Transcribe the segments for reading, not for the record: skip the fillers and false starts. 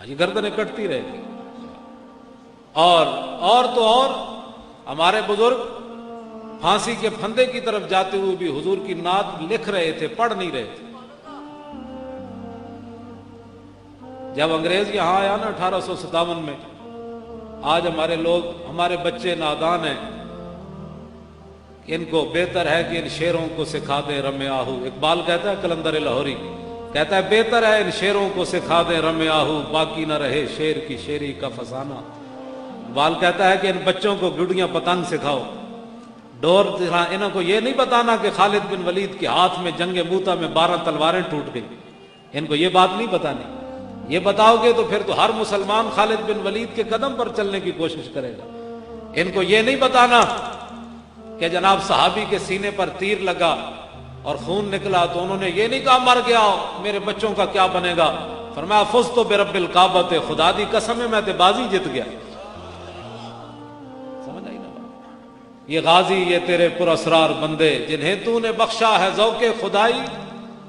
یہ گردنیں کٹتی رہے گی۔ اور تو اور ہمارے بزرگ پھانسی کے پھندے کی طرف جاتے ہوئے بھی حضور کی نعت لکھ رہے تھے، پڑھ نہیں رہے تھے۔ جب انگریز یہاں آیا نا 1857 میں، آج ہمارے لوگ، ہمارے بچے نادان ہیں، ان کو بہتر ہے کہ ان شیروں کو سکھا دیں رم آہو۔ اقبال کہتا ہے، کلندر لاہوری کہتا ہے، بہتر ہے ان شیروں کو سکھا دیں رم آہو، باقی نہ رہے شیر کی شیری کا فسانہ۔ اقبال کہتا ہے کہ ان بچوں کو گڈیاں پتنگ سکھاؤ، ڈور، انہوں کو یہ نہیں بتانا کہ خالد بن ولید کے ہاتھ میں جنگ موتا میں 12 تلواریں ٹوٹ گئی، ان کو یہ بات نہیں بتانی۔ یہ بتاؤ گے تو پھر تو ہر مسلمان خالد بن ولید کے قدم پر چلنے کی کوشش کرے گا۔ ان کو یہ نہیں بتانا کہ جناب صحابی کے سینے پر تیر لگا اور خون نکلا تو انہوں نے یہ نہیں کہا مر گیا میرے بچوں کا کیا بنے گا، فرمایا فزت برب الکعبۃ، خدا دی قسم ہے میں تے بازی جت گیا۔ سمجھ آئی نا بات؟ یہ غازی، یہ تیرے پراسرار بندے جنہیں تو نے بخشا ہے ذوق خدائی،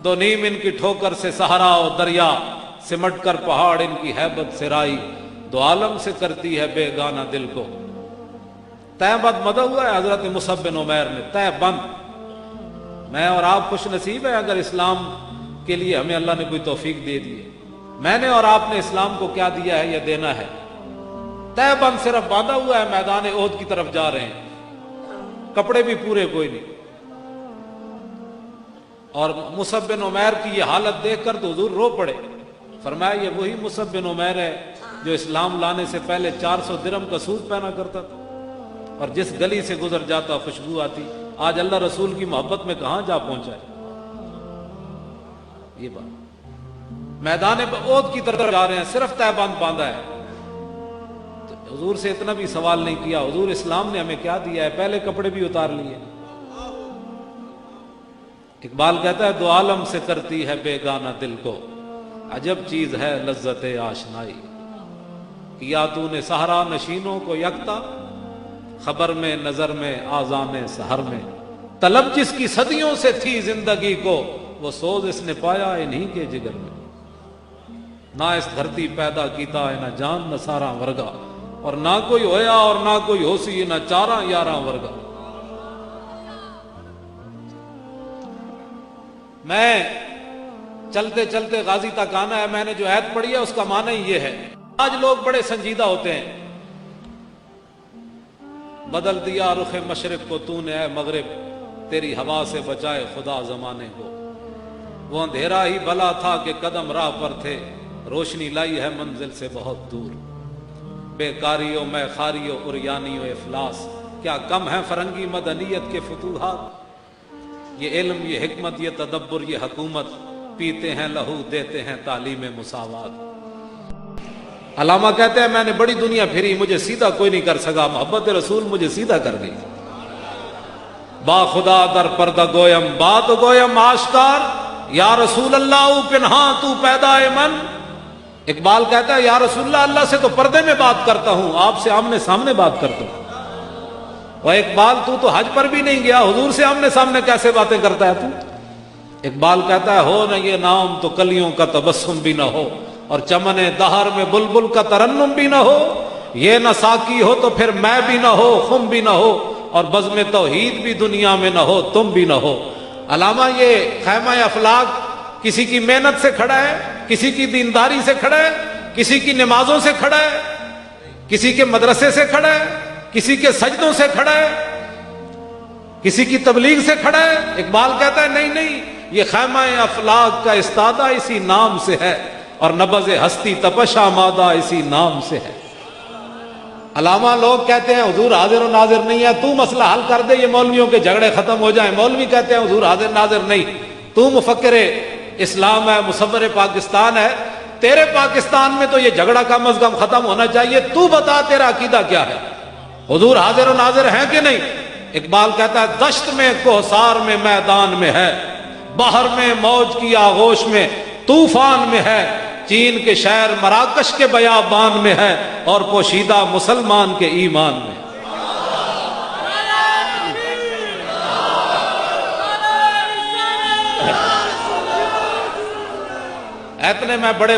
دو نیم ان کی ٹھوکر سے صحرا و دریا، سمٹ کر پہاڑ ان کی ہیبت سرائی، دو عالم سے کرتی ہے بے گانا دل کو۔ تہ بند مدہ ہوا ہے حضرت مصعب بن عمیر نے، تہ بند۔ میں اور آپ خوش نصیب ہیں اگر اسلام کے لیے ہمیں اللہ نے کوئی توفیق دے دی ہے۔ میں نے اور آپ نے اسلام کو کیا دیا ہے یا دینا ہے؟ تہ بند صرف باندھا ہوا ہے، میدان احد کی طرف جا رہے ہیں، کپڑے بھی پورے کوئی نہیں۔ اور مصعب بن عمیر کی یہ حالت دیکھ کر تو حضور رو پڑے، فرمایا یہ وہی مصعب بن عمیر ہے جو اسلام لانے سے پہلے 400 درہم کا سوٹ پہنا کرتا تھا اور جس گلی سے گزر جاتا خوشبو آتی۔ آج اللہ رسول کی محبت میں کہاں جا پہنچا ہے؟ یہ بات، میدان احد کی طرف جا رہے ہیں، صرف تہ بند باندھا ہے۔ تو حضور سے اتنا بھی سوال نہیں کیا، حضور اسلام نے ہمیں کیا دیا ہے، پہلے کپڑے بھی اتار لیے۔ اقبال کہتا ہے، دو عالم سے کرتی ہے بے گانا دل کو، عجب چیز ہے لذت آشنائی، کیا تو نے صحرا نشینوں کو یکتا، خبر میں نظر میں آذان سحر میں، طلب جس کی صدیوں سے تھی زندگی کو، وہ سوز اس نے پایا انہی کے جگر میں، نہ اس دھرتی پیدا کیتا ہے نہ جان نہ سارا ورگا، اور نہ کوئی ہویا اور نہ کوئی ہوسی نہ چاراں یاراں ورگا۔ میں چلتے چلتے غازی تک آنا ہے، میں نے جو آیت پڑھی ہے اس کا معنی یہ ہے۔ آج لوگ بڑے سنجیدہ ہوتے ہیں، بدل دیا رخ مشرق کو تو نے اے مغرب، تیری ہوا سے بچائے خدا زمانے کو، وہ اندھیرا ہی بھلا تھا کہ قدم راہ پر تھے، روشنی لائی ہے منزل سے بہت دور، بیکاریوں میں خاریوں اریانیوں افلاس، کیا کم ہے فرنگی مدنیت کے فتوحات، یہ علم یہ حکمت یہ تدبر یہ حکومت، پیتے ہیں لہو دیتے ہیں تعلیم مساوات۔ علامہ کہتے ہیں میں نے بڑی دنیا پھری، مجھے سیدھا کوئی نہیں کر سکا، محبت رسول مجھے سیدھا کر گئی۔ با خدا در پردہ گویم بات گویم آشکار، یا رسول اللہ پنہاں تو پیدا من۔ اقبال کہتا ہے یا رسول اللہ، اللہ سے تو پردے میں بات کرتا ہوں، آپ سے آمنے سامنے بات کرتا ہوں۔ اور اقبال تو حج پر بھی نہیں گیا، حضور سے آمنے سامنے کیسے باتیں کرتا ہے تو؟ اقبال کہتا ہے ہو نہ یہ نام تو کلیوں کا تبسم بھی نہ ہو، اور چمن دہر میں بلبل کا ترنم بھی نہ ہو، یہ نہ ساقی ہو تو پھر میں بھی نہ ہو، خم بھی نہ ہو، اور بزم توحید بھی دنیا میں نہ ہو، تم بھی نہ ہو۔ علامہ یہ خیمہ افلاک کسی کی محنت سے کھڑا ہے، کسی کی دینداری سے کھڑا ہے، کسی کی نمازوں سے کھڑا ہے، کسی کے مدرسے سے کھڑا ہے، کسی کے سجدوں سے کھڑا ہے، کسی کی تبلیغ سے کھڑا ہے۔ اقبال کہتا ہے نہیں نہیں، یہ خیمہ افلاک کا استادہ اسی نام سے ہے، اور نبض ہستی تپش آمادہ اسی نام سے ہے۔ علامہ لوگ کہتے ہیں حضور حاضر و ناظر نہیں ہے، تو مسئلہ حل کر دے، یہ مولویوں کے جھگڑے ختم ہو جائیں۔ مولوی کہتے ہیں حضور حاضر ناظر نہیں، تو مفکر اسلام ہے، مصور پاکستان ہے، تیرے پاکستان میں تو یہ جھگڑا کم از کم ختم ہونا چاہیے، تو بتا تیرا عقیدہ کیا ہے، حضور حاضر و ناظر ہیں کہ نہیں؟ اقبال کہتا ہے دشت میں کوہسار میں میدان میں ہے، بحر میں موج کی آغوش میں طوفان میں ہے، چین کے شہر مراکش کے بیابان میں ہے، اور پوشیدہ مسلمان کے ایمان میں۔ اتنے میں بڑے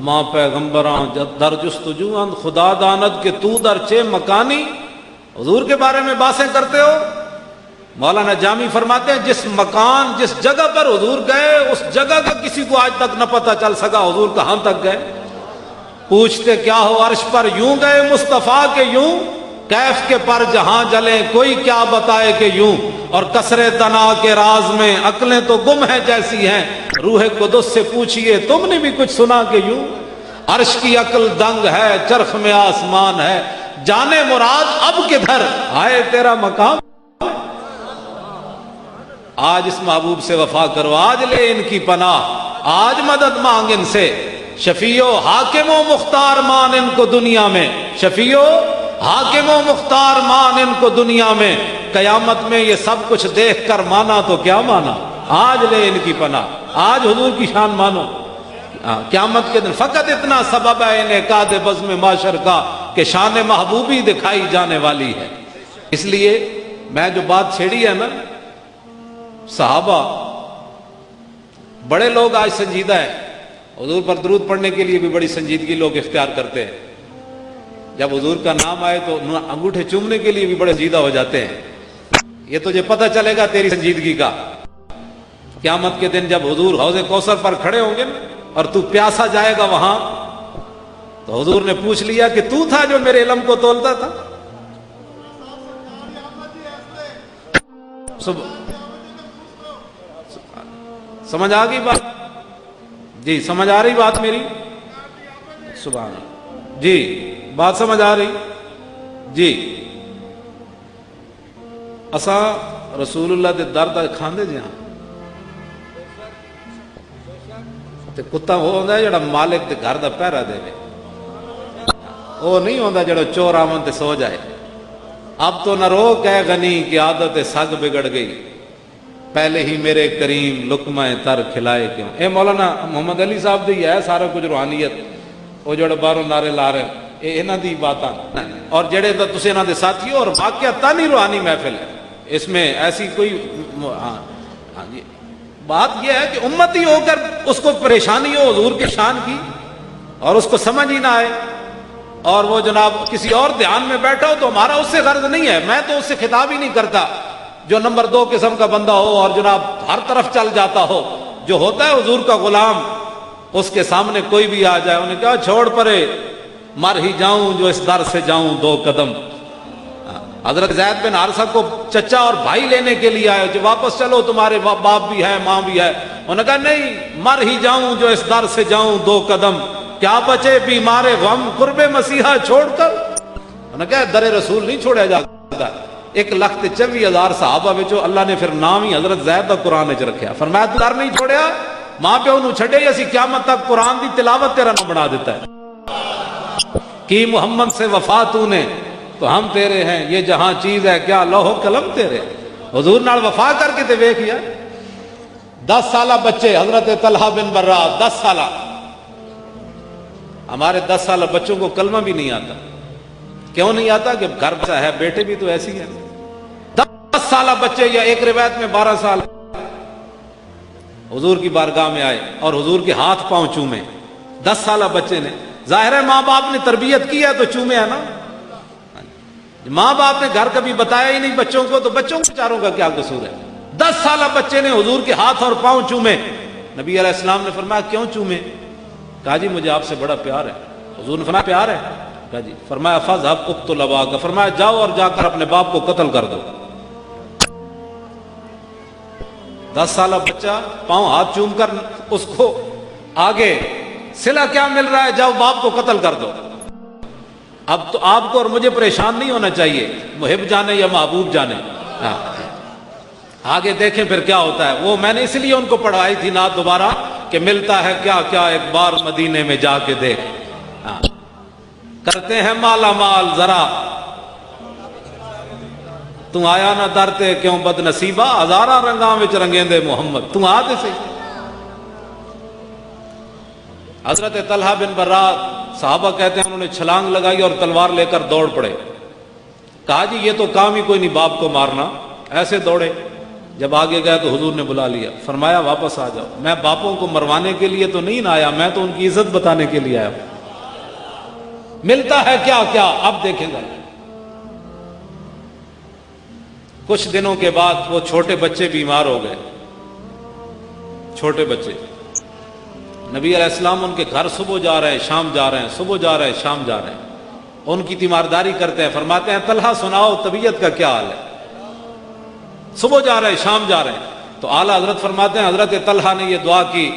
ہما پیغمبراں در جستجو اند خدا داند کہ تو در چے مکانی. حضور کے بارے میں باتیں کرتے ہو. مولانا جامی فرماتے ہیں جس مکان جس جگہ پر حضور گئے اس جگہ کا کسی کو آج تک نہ پتہ چل سکا حضور کہاں تک گئے. پوچھتے کیا ہو عرش پر یوں گئے مصطفیٰ کے یوں, کیف کے پر جہاں جلیں کوئی کیا بتائے کہ یوں, اور کسرے تنا کے راز میں عقلیں تو گم ہیں جیسی ہیں, روح قدس سے پوچھئے تم نے بھی کچھ سنا کہ یوں. عرش کی عقل دنگ ہے چرخ میں آسمان ہے, جانے مراد اب کدھر آئے تیرا مقام. آج اس محبوب سے وفا کرو, آج لے ان کی پناہ, آج مدد مانگ ان سے. شفیع و حاکم و مختار مان ان کو دنیا میں, شفیع و حاکم و مختار مان ان کو دنیا میں. قیامت میں یہ سب کچھ دیکھ کر مانا تو کیا مانا, آج لے ان کی پناہ, آج حضور کی شان مانو. قیامت کے دن فقط اتنا سبب ہے انعقاد بزم معاشر کا کہ شان محبوبی دکھائی جانے والی ہے. اس لیے میں جو بات چھیڑی ہے نا, صحابہ بڑے لوگ آج سنجیدہ ہیں. حضور پر درود پڑھنے کے لیے بھی بڑی سنجیدگی لوگ اختیار کرتے ہیں. جب حضور کا نام آئے تو انگوٹھے چومنے کے لیے بھی بڑے سنجیدہ ہو جاتے ہیں. یہ تجھے پتہ چلے گا تیری سنجیدگی کا قیامت کے دن جب حضور حوض کوثر پر کھڑے ہوں گے اور تو پیاسا جائے گا وہاں, تو حضور نے پوچھ لیا کہ تو تھا جو میرے علم کو تولتا تھا. سمجھ آ گئی بات؟ جی سمجھ آ رہی بات میری؟ سبحان اللہ. جی بات سمجھ آ رہی؟ جی اساں رسول اللہ دے در دا کھاندے جی ہاں, تے کتا وہ ہوندا ہے جڑا مالک دے گھر دا پہرا دے, وہ نہیں ہوندا جڑا چور آمن تے سو جائے. اب تو نہ روک ہے غنی کی عادت سگ بگڑ گئی, پہلے ہی میرے کریم لقمہ تر کھلائے کیوں. اے مولانا محمد علی صاحب دی ہے سارا کچھ روحانیت, وہ جڑے باہروں نعرے لا رہے ہیں یہ انہاں دی باتاں, اور جڑے تسی انہاں دے ساتھی ہو, اور واقعہ تانی روحانی محفل ہے, اس میں ایسی کوئی جی بات یہ ہے کہ امتی ہو کر اس کو پریشانی ہو حضور کی شان کی اور اس کو سمجھ ہی نہ آئے, اور وہ جناب کسی اور دھیان میں بیٹھا ہو, تو ہمارا اس سے غرض نہیں ہے. میں تو اس سے خطاب ہی نہیں کرتا جو نمبر 2 قسم کا بندہ ہو اور جناب ہر طرف چل جاتا ہو. جو ہوتا ہے حضور کا غلام, اس کے سامنے کوئی بھی آ جائے, انہیں کہا چھوڑ پرے مر ہی جاؤں جو اس در سے جاؤں 2 قدم. حضرت زید بن حارثہ کو چچا اور بھائی لینے کے لیے آئے, جو واپس چلو تمہارے باپ بھی ہے ماں بھی ہے. انہوں نے کہا نہیں, مر ہی جاؤں جو اس در سے جاؤں 2 قدم, کیا بچے بیمار غم قرب مسیحا چھوڑ کر. انہوں نے کہا در رسول نہیں چھوڑا جاتا. 1,24,000 صحابہ وچوں اللہ نے پھر نام ہی حضرت زید دا قرآن وچ رکھیا. فرمایا تو در نہیں چھوڑیا, ماں پیو نو چھڈے اسی قیامت تک قرآن دی تلاوت تیرا نام بنا دیتا ہے. کی محمد سے وفا تو نے تو ہم تیرے ہیں, یہ جہاں چیز ہے کیا لوح و قلم تیرے. حضور نال وفا کر کے تے ویکھیا. 10 سالہ بچے حضرت طلحہ بن برا, 10 سالہ. ہمارے 10 سالہ بچوں کو کلمہ بھی نہیں آتا. کیوں نہیں آتا؟ کہ گھر سے ہے, بیٹے بھی تو ایسی ہیں. 10 سالہ بچے, یا ایک روایت میں 12 سال, حضور کی بارگاہ میں آئے اور حضور کے ہاتھ پاؤں چومے. 10 سالہ بچے نے, ظاہر ہے ماں باپ نے تربیت کی ہے تو چومے ہے نا. ماں باپ نے گھر کبھی بتایا ہی نہیں بچوں کو, تو بچوں کو چاروں کا کیا قصور ہے. 10 سالہ بچے نے حضور کے ہاتھ اور پاؤں چومے. نبی علیہ السلام نے فرمایا کیوں چومے؟ کہا جی مجھے آپ سے بڑا پیار ہے. حضور نے فرمایا پیار ہے؟ کہا جی. فرمایا فذهب اقتل اباک, فرمایا جاؤ اور جا کر اپنے باپ کو قتل کر دو. 10 سالہ بچہ پاؤں ہاتھ چوم کر اس کو آگے صلہ کیا مل رہا ہے, جاؤ باپ کو قتل کر دو. اب تو آپ کو اور مجھے پریشان نہیں ہونا چاہیے, محب جانے یا محبوب جانے. آگے دیکھیں پھر کیا ہوتا ہے. وہ میں نے اس لیے ان کو پڑھائی تھی نعت دوبارہ کہ ملتا ہے کیا کیا ایک بار مدینے میں جا کے دیکھ. کرتے ہیں مالا مال ذرا, تو آیا نہ درتے کیوں بد نصیبہ, ہزارہ رنگاں وچ رنگیں دے محمد, تو آتے سے. حضرت طلحہ بن برا, صحابہ کہتے ہیں انہوں نے چھلانگ لگائی اور تلوار لے کر دوڑ پڑے. کہا جی یہ تو کام ہی کوئی نہیں باپ کو مارنا. ایسے دوڑے, جب آگے گیا تو حضور نے بلا لیا، فرمایا واپس آ جاؤ، میں باپوں کو مروانے کے لیے تو نہیں نہ آیا، میں تو ان کی عزت بتانے کے لیے آیا ہوں۔ ملتا ہے کیا کیا اب دیکھیں گا۔ کچھ دنوں کے بعد وہ چھوٹے بچے بیمار ہو گئے، چھوٹے بچے، نبی علیہ السلام ان کے گھر صبح جا رہے ہیں شام جا رہے ہیں، صبح جا رہے ہیں شام جا رہے ہیں، ان کی تیمارداری کرتے ہیں، فرماتے ہیں طلحہ سناؤ طبیعت کا کیا حال ہے؟ صبح جا رہے ہیں شام جا رہے ہیں۔ تو اعلیٰ حضرت فرماتے ہیں حضرت طلحہ نے یہ دعا کی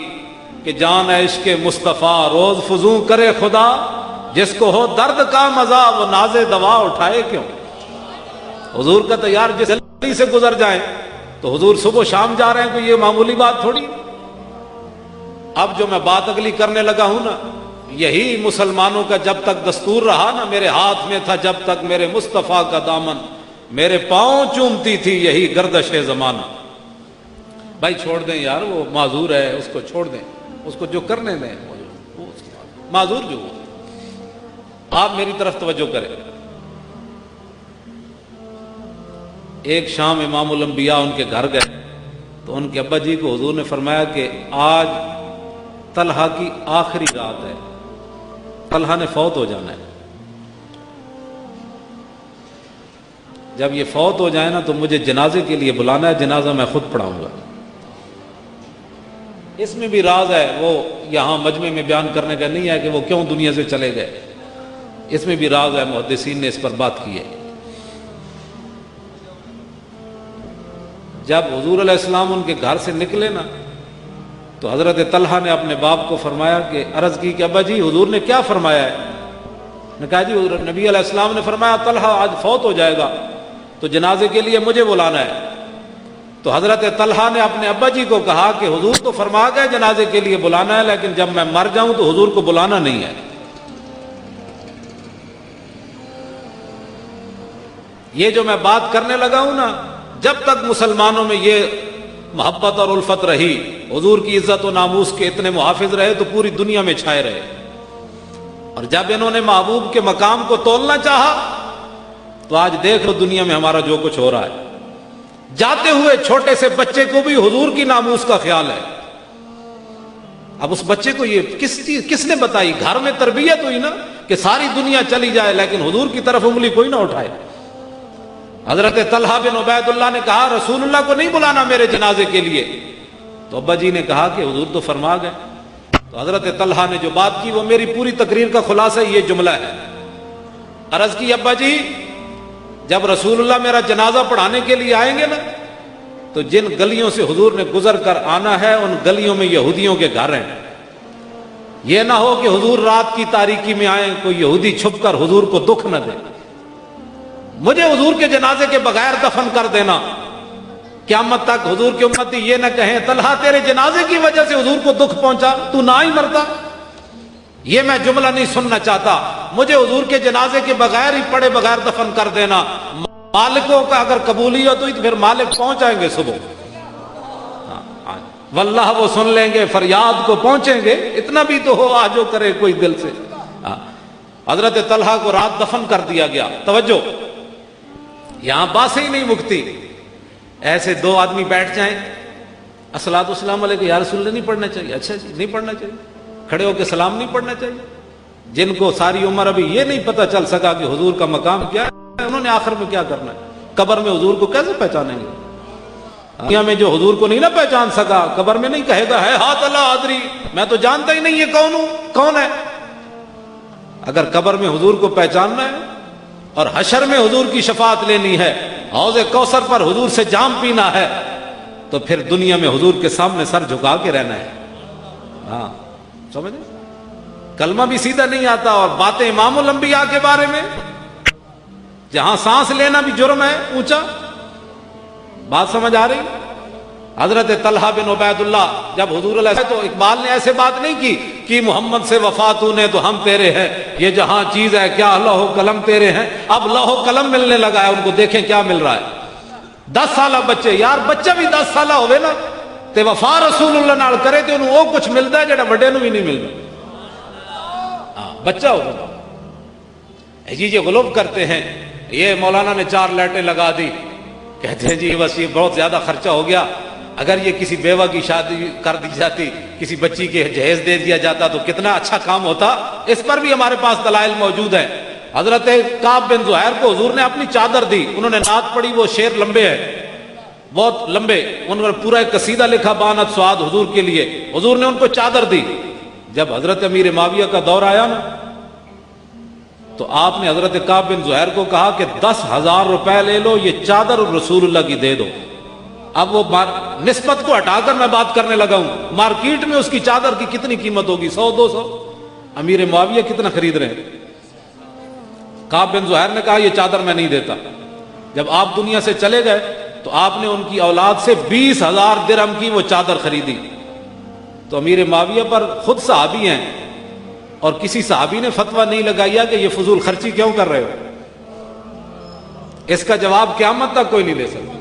کہ جان عشق مصطفیٰ روز فزوں کرے خدا، جس کو ہو درد کا مزہ وہ ناز دوا اٹھائے کیوں۔ حضور کا تیار جس گلی سے گزر جائیں تو حضور صبح شام جا رہے ہیں، کوئی یہ معمولی بات تھوڑی۔ اب جو میں بات اگلی کرنے لگا ہوں نا، یہی مسلمانوں کا جب تک دستور رہا نا، میرے ہاتھ میں تھا جب تک میرے مصطفیٰ کا دامن، میرے پاؤں چومتی تھی یہی گردش زمانہ۔ بھائی چھوڑ دیں یار، وہ معذور ہے، اس کو چھوڑ دیں، اس کو جو کرنے دیں، وہ معذور جو ہو۔ آپ میری طرف توجہ کریں۔ ایک شام امام الانبیاء ان کے گھر گئے تو ان کے ابا جی کو حضور نے فرمایا کہ آج طلحہ کی آخری رات ہے، طلحہ نے فوت ہو جانا ہے، جب یہ فوت ہو جائے نا تو مجھے جنازے کے لیے بلانا ہے، جنازہ میں خود پڑھاؤں گا۔ اس میں بھی راز ہے، وہ یہاں مجمع میں بیان کرنے کا نہیں ہے کہ وہ کیوں دنیا سے چلے گئے، اس میں بھی راز ہے، محدثین نے اس پر بات کی ہے۔ جب حضور علیہ السلام ان کے گھر سے نکلے نا تو حضرت طلحہ نے اپنے باپ کو فرمایا کہ عرض کی کہ ابا جی حضور نے کیا فرمایا ہے؟ نے کہا جی نبی علیہ السلام نے فرمایا طلحہ آج فوت ہو جائے گا تو جنازے کے لیے مجھے بلانا ہے۔ تو حضرت طلحہ نے اپنے ابا جی کو کہا کہ حضور تو فرما گئے جنازے کے لیے بلانا ہے، لیکن جب میں مر جاؤں تو حضور کو بلانا نہیں ہے۔ یہ جو میں بات کرنے لگا ہوں نا، جب تک مسلمانوں میں یہ محبت اور الفت رہی، حضور کی عزت و ناموس کے اتنے محافظ رہے تو پوری دنیا میں چھائے رہے، اور جب انہوں نے محبوب کے مقام کو تولنا چاہا تو آج دیکھ لو دنیا میں ہمارا جو کچھ ہو رہا ہے۔ جاتے ہوئے چھوٹے سے بچے کو بھی حضور کی ناموس کا خیال ہے۔ اب اس بچے کو یہ کس نے بتائی؟ گھر میں تربیت ہوئی نا کہ ساری دنیا چلی جائے لیکن حضور کی طرف انگلی کوئی نہ اٹھائے۔ حضرت طلحہ بن عبید اللہ نے کہا رسول اللہ کو نہیں بلانا میرے جنازے کے لیے، تو ابا جی نے کہا کہ حضور تو فرما گئے۔ تو حضرت طلحہ نے جو بات کی وہ میری پوری تقریر کا خلاصہ یہ جملہ ہے۔ عرض کی ابا جی جب رسول اللہ میرا جنازہ پڑھانے کے لیے آئیں گے نا تو جن گلیوں سے حضور نے گزر کر آنا ہے ان گلیوں میں یہودیوں کے گھر ہیں، یہ نہ ہو کہ حضور رات کی تاریکی میں آئیں کوئی یہودی چھپ کر حضور کو دکھ نہ دے، مجھے حضور کے جنازے کے بغیر دفن کر دینا، قیامت تک حضور کی امتی یہ نہ کہیں طلحہ تیرے جنازے کی وجہ سے حضور کو دکھ پہنچا، تو نہ ہی مرتا۔ یہ میں جملہ نہیں سننا چاہتا، مجھے حضور کے جنازے کے بغیر ہی پڑے بغیر دفن کر دینا۔ مالکوں کا اگر قبولیت ہوئی تو پھر مالک پہنچ جائیں گے صبح، واللہ وہ سن لیں گے، فریاد کو پہنچیں گے، اتنا بھی تو ہو آجو کرے کوئی دل سے۔ حضرت طلحہ کو رات دفن کر دیا گیا۔ توجہ، یہاں باتیں ہی نہیں مکتی۔ ایسے دو آدمی بیٹھ جائیں، الصلوۃ والسلام علیہ یا رسول اللہ نہیں پڑھنا چاہیے، اچھا جی نہیں پڑھنا چاہیے، کھڑے ہو کے سلام نہیں پڑھنا چاہیے۔ جن کو ساری عمر ابھی یہ نہیں پتہ چل سکا کہ حضور کا مقام کیا ہے، انہوں نے آخر میں کیا کرنا ہے؟ قبر میں حضور کو کیسے پہچانیں گے؟ دنیا میں جو حضور کو نہیں نہ پہچان سکا، قبر میں نہیں کہے گا ہے ہاتھ اللہ ادری، میں تو جانتا ہی نہیں یہ کون ہوں، کون ہے۔ اگر قبر میں حضور کو پہچاننا ہے اور حشر میں حضور کی شفاعت لینی ہے، حوض کوثر پر حضور سے جام پینا ہے، تو پھر دنیا میں حضور کے سامنے سر جھکا کے رہنا ہے۔ ہاں سمجھے؟ کلمہ بھی سیدھا نہیں آتا اور باتیں امام الانبیاء کے بارے میں، جہاں سانس لینا بھی جرم ہے اونچا۔ بات سمجھ آ رہی؟ حضرت طلحہ بن عبید اللہ جب حضور علیہ السلام، تو اقبال نے ایسے بات نہیں کی کہ محمد سے وفا تو نے تو ہم تیرے ہیں، یہ جہاں چیز ہے کیا لوح و قلم تیرے ہیں۔ اب لوح و قلم ملنے لگا ہے، ان کو دیکھیں کیا مل رہا ہے۔ 10 سالہ بچے، یار بچہ بھی 10 سالہ ہوئے نا تے وفا رسول اللہ نال کرے تے انہوں وہ کچھ ملتا ہے جڑا بڑے نو بھی نہیں ملتا۔ بچہ ہوگا جی غلوب کرتے ہیں، یہ مولانا نے 4 لائٹیں لگا دی کہتے ہیں جی بس یہ بہت زیادہ خرچہ ہو گیا، اگر یہ کسی بیوہ کی شادی کر دی جاتی، کسی بچی کے جہیز دے دیا جاتا تو کتنا اچھا کام ہوتا۔ اس پر بھی ہمارے پاس دلائل موجود ہیں۔ حضرت کعب بن زہیر کو حضور نے اپنی چادر دی، انہوں نے نعت پڑھی، وہ شعر لمبے ہیں، بہت لمبے، انہوں نے پورا ایک قصیدہ لکھا بانت سعاد حضور کے لیے، حضور نے ان کو چادر دی۔ جب حضرت امیر معاویہ کا دور آیا نا تو آپ نے حضرت کعب بن زہیر کو کہا کہ 10,000 روپے لے لو، یہ چادر رسول اللہ کی دے دو۔ اب وہ نسبت کو ہٹا کر میں بات کرنے لگا ہوں، مارکیٹ میں اس کی چادر کی کتنی قیمت ہوگی؟ 100-200۔ امیر معاویہ کتنا خرید رہے ہیں؟ کعب بن زہیر نے کہا یہ چادر میں نہیں دیتا۔ جب آپ دنیا سے چلے گئے تو آپ نے ان کی اولاد سے 20,000 درہم کی وہ چادر خریدی۔ تو امیر معاویہ پر خود صحابی ہیں اور کسی صحابی نے فتویٰ نہیں لگایا کہ یہ فضول خرچی کیوں کر رہے ہو؟ اس کا جواب قیامت تک کوئی نہیں دے سکتا،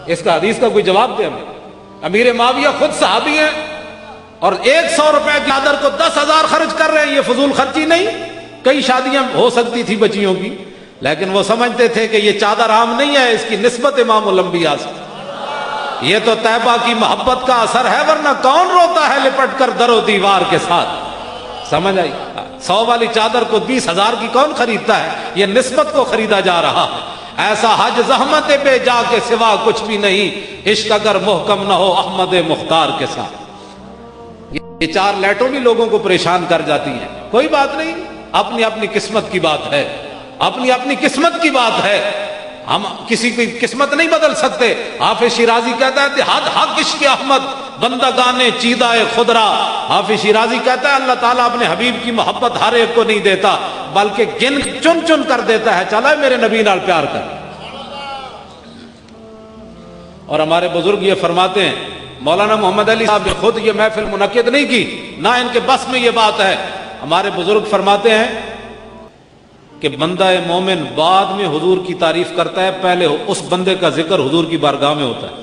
اس کا حدیث کا کوئی جواب دے ہمیں۔ امیر معاویہ خود صحابی ہیں اور 100 روپے کی چادر کو 10,000 خرچ کر رہے ہیں، یہ فضول خرچی نہیں؟ کئی شادیاں ہو سکتی تھی بچیوں کی، لیکن وہ سمجھتے تھے کہ یہ چادر عام نہیں ہے، اس کی نسبت امام الانبیاء سے، یہ تو طیبہ کی محبت کا اثر ہے، ورنہ کون روتا ہے لپٹ کر در و دیوار کے ساتھ؟ سمجھ آئی؟ 100 والی چادر کو 20,000 کی کون خریدتا ہے؟ یہ نسبت کو خریدا جا رہا ہے۔ ایسا حج زحمت پہ جا کے سوا کچھ بھی نہیں، عشق اگر محکم نہ ہو احمد مختار کے ساتھ۔ یہ 4 لائٹوں بھی لوگوں کو پریشان کر جاتی ہیں، کوئی بات نہیں، اپنی اپنی قسمت کی بات ہے، اپنی اپنی قسمت کی بات ہے، ہم کسی کی قسمت نہیں بدل سکتے۔ حافظ شیرازی کہتا ہے حد حق عشق احمد بندگانے چیدہ خدرا۔ حافظ شیرازی کہتا ہے اللہ تعالیٰ اپنے حبیب کی محبت ہر ایک کو نہیں دیتا، بلکہ چن چن کر دیتا ہے، چلا میرے نبی نال پیار کر۔ اور ہمارے بزرگ یہ فرماتے ہیں، مولانا محمد علی صاحب نے خود یہ محفل منعقد نہیں کی، نہ ان کے بس میں یہ بات ہے۔ ہمارے بزرگ فرماتے ہیں کہ بندہ مومن بعد میں حضور کی تعریف کرتا ہے، پہلے اس بندے کا ذکر حضور کی بارگاہ میں ہوتا ہے۔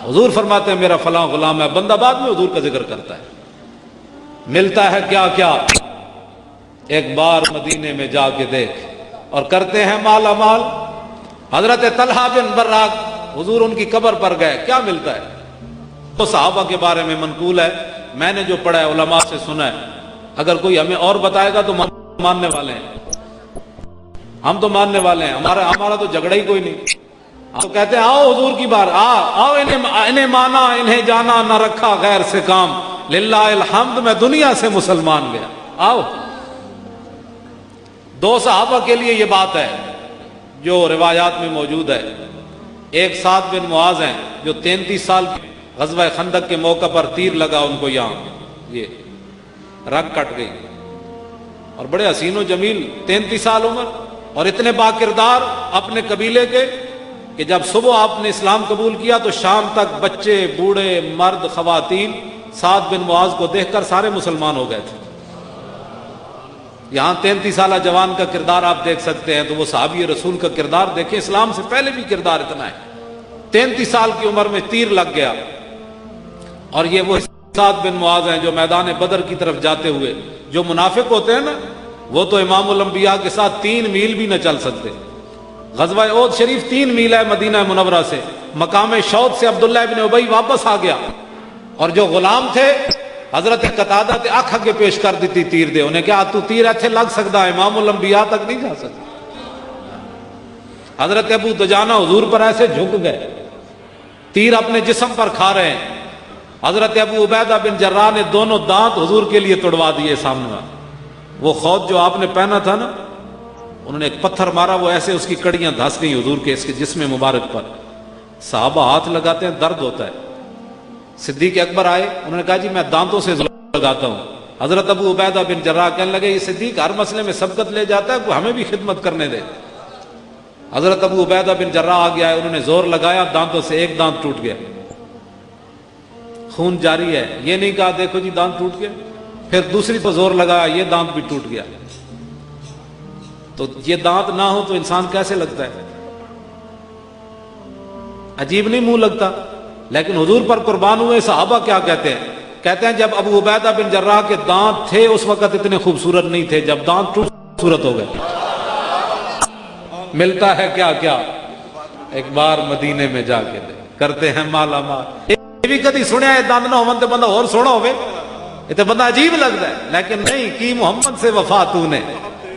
حضور فرماتے ہیں میرا فلاں غلام ہے، بندہ بعد میں حضور کا ذکر کرتا ہے۔ ملتا ہے کیا کیا، ایک بار مدینے میں جا کے دیکھ، اور کرتے ہیں مالا مال۔ حضرت طلحہ بن براق حضور ان کی قبر پر گئے، کیا ملتا ہے؟ تو صحابہ کے بارے میں منقول ہے، میں نے جو پڑھا ہے علماء سے سنا ہے، اگر کوئی ہمیں اور بتائے گا تو ماننے والے ہیں، ہم تو ماننے والے ہیں، ہمارا تو جھگڑا ہی کوئی نہیں۔ ہم تو کہتے ہیں آؤ حضور کی بار، آؤ انہیں مانا انہیں جانا، نہ رکھا غیر سے کام، للہ الحمد میں دنیا سے مسلمان گیا، آؤ۔ 2 صحابہ کے لیے یہ بات ہے جو روایات میں موجود ہے۔ ایک سعد بن معاذ ہیں جو 33 سال غزوہ خندق کے موقع پر تیر لگا ان کو، یہاں یہ رگ کٹ گئی، اور بڑے حسین و جمیل، 33 سال عمر، اور اتنے با کردار اپنے قبیلے کے کہ جب صبح آپ نے اسلام قبول کیا تو شام تک بچے بوڑھے مرد خواتین سعد بن معاذ کو دیکھ کر سارے مسلمان ہو گئے تھے۔ یہاں 33 سالہ جوان کا کردار آپ دیکھ سکتے ہیں، تو وہ صحابی رسول کا کردار دیکھیں، اسلام سے پہلے بھی کردار اتنا ہے۔ 33 سال کی عمر میں تیر لگ گیا، اور یہ وہ سعد بن معاذ ہیں جو میدان بدر کی طرف جاتے ہوئے، جو منافق ہوتے ہیں نا وہ تو امام الانبیاء کے ساتھ 3 میل بھی نہ چل سکتے۔ غزوہ احد شریف 3 میل ہے مدینہ منورہ سے، مقام شوط سے عبداللہ ابن ابی واپس آ گیا، اور جو غلام تھے حضرت قتادہ تے آنکھ کے پیش کر دیتی تیر دے، انہیں کہا تو تیر ایتھے لگ سکتا ہے، امام الانبیاء تک نہیں جا سکتا۔ حضرت ابو دجانہ حضور پر ایسے جھک گئے، تیر اپنے جسم پر کھا رہے ہیں۔ حضرت ابو عبیدہ بن جراح نے دونوں دانت حضور کے لیے توڑوا دیے سامنے، وہ خود جو آپ نے پہنا تھا نا، انہوں نے ایک پتھر مارا، وہ ایسے اس کی کڑیاں دھس گئی حضور کے اس کے جسم مبارک پر۔ صحابہ ہاتھ لگاتے ہیں، درد ہوتا ہے۔ صدیق اکبر آئے، انہوں نے کہا جی میں دانتوں سے لگاتا ہوں۔ حضرت ابو عبیدہ بن جراح کہنے لگے یہ صدیق ہر مسئلے میں سبقت لے جاتا ہے، کوئی ہمیں بھی خدمت کرنے دے۔ حضرت ابو عبیدہ بن جراح آ گیا ہے، انہوں نے زور لگایا، دانتوں سے ایک دانت ٹوٹ گیا، خون جاری ہے، یہ نہیں کہا دیکھو جی دانت ٹوٹ گیا، پھر دوسری پر زور لگایا، یہ دانت بھی ٹوٹ گیا۔ تو یہ دانت نہ ہو تو انسان کیسے لگتا ہے؟ عجیب نہیں منہ لگتا؟ لیکن حضور پر قربان ہوئے صحابہ کیا کہتے ہیں؟ کہتے ہیں جب ابو عبیدہ بن جراح کے دانت تھے اس وقت اتنے خوبصورت نہیں تھے، جب دانت ٹوٹ خوبصورت ہو گئے۔ ملتا ہے کیا کیا، ایک بار مدینے میں جا کے دے کرتے ہیں مالا مال. یہ بھی کدی سنیا ہے دند نہ ہون تے بندہ اور سونا ہوئے, یہ تو بندہ عجیب لگتا ہے, لیکن نہیں کی محمد سے وفا تو نے